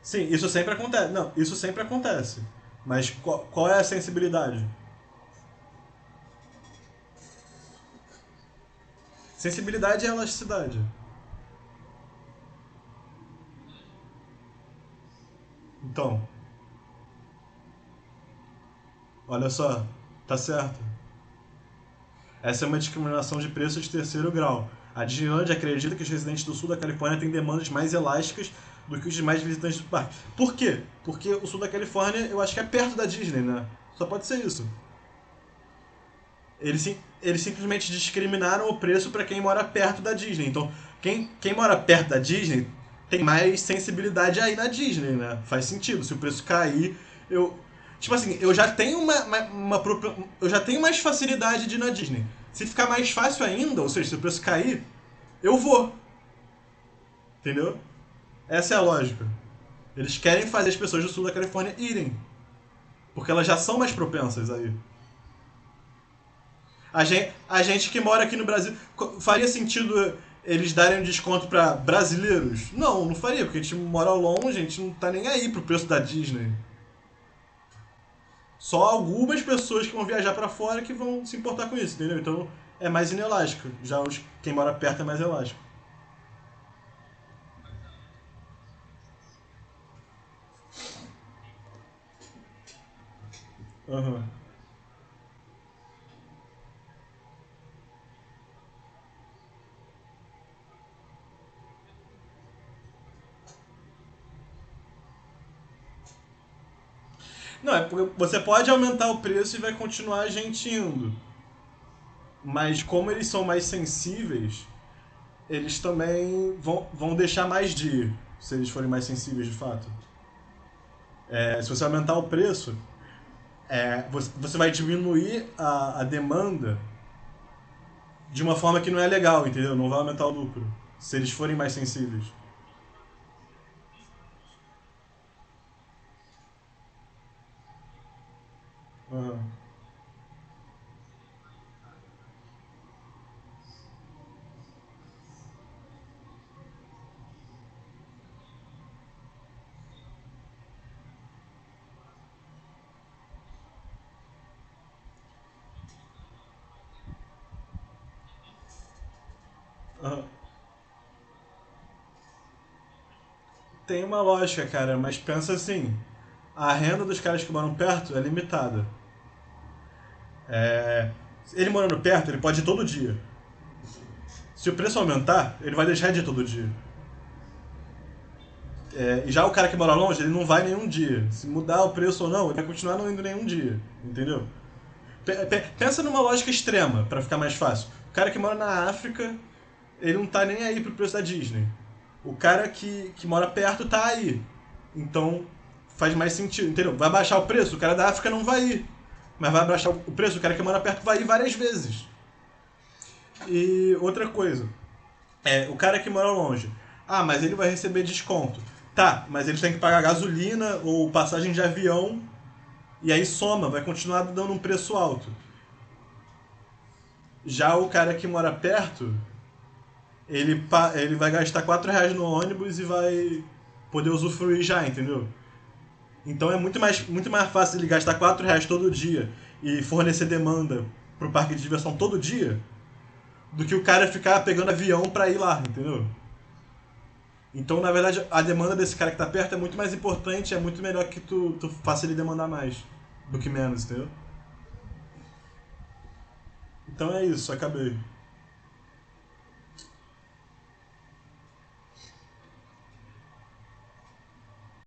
Speaker 1: Sim, isso sempre acontece. Não, isso sempre acontece. Mas qual é a sensibilidade? Sensibilidade é elasticidade. Então, olha só, tá certo. Essa é uma discriminação de preço de terceiro grau. A Disneyland acredita que os residentes do sul da Califórnia têm demandas mais elásticas do que os demais visitantes do parque. Por quê? Porque o sul da Califórnia eu acho que é perto da Disney, né? Só pode ser isso. Eles simplesmente discriminaram o preço para quem mora perto da Disney. Então, quem mora perto da Disney tem mais sensibilidade aí na Disney, né? Faz sentido. Se o preço cair, eu. Tipo assim, eu já tenho eu já tenho mais facilidade de ir na Disney. Se ficar mais fácil ainda, ou seja, se o preço cair, eu vou. Entendeu? Essa é a lógica. Eles querem fazer as pessoas do sul da Califórnia irem. Porque elas já são mais propensas aí. A gente que mora aqui no Brasil. Faria sentido eles darem um desconto pra brasileiros? Não, não faria, porque a gente mora longe, a gente não tá nem aí pro preço da Disney. Só algumas pessoas que vão viajar pra fora que vão se importar com isso, entendeu? Então é mais inelástico. Já quem mora perto é mais elástico. Aham. Não, é porque você pode aumentar o preço e vai continuar a gente indo. Mas como eles são mais sensíveis, eles também vão deixar mais de ir, se eles forem mais sensíveis de fato. Se você aumentar o preço, você vai diminuir a demanda de uma forma que não é legal, entendeu? Não vai aumentar o lucro, se eles forem mais sensíveis. Aham. Aham. Tem uma lógica, cara, mas pensa assim: a renda dos caras que moram perto é limitada. É, ele morando perto, ele pode ir todo dia. Se o preço aumentar, ele vai deixar de ir todo dia. E já o cara que mora longe, ele não vai nenhum dia. Se mudar o preço ou não, ele vai continuar não indo nenhum dia. Entendeu? Pensa numa lógica extrema, para ficar mais fácil. O cara que mora na África, ele não tá nem aí pro preço da Disney. O cara que mora perto tá aí. Então faz mais sentido, entendeu? Vai baixar o preço, o cara da África não vai ir. Mas vai baixar o preço, o cara que mora perto vai ir várias vezes. E outra coisa, o cara que mora longe. Ah, mas ele vai receber desconto. Tá, mas ele tem que pagar gasolina ou passagem de avião. E aí soma, vai continuar dando um preço alto. Já o cara que mora perto, ele vai gastar R$ 4 no ônibus e vai poder usufruir já, entendeu? Então é muito mais fácil ele gastar R$ 4 todo dia e fornecer demanda pro parque de diversão todo dia do que o cara ficar pegando avião pra ir lá, entendeu? Então, na verdade, a demanda desse cara que tá perto é muito mais importante, é muito melhor que tu faça ele demandar mais do que menos, entendeu? Então é isso, acabei.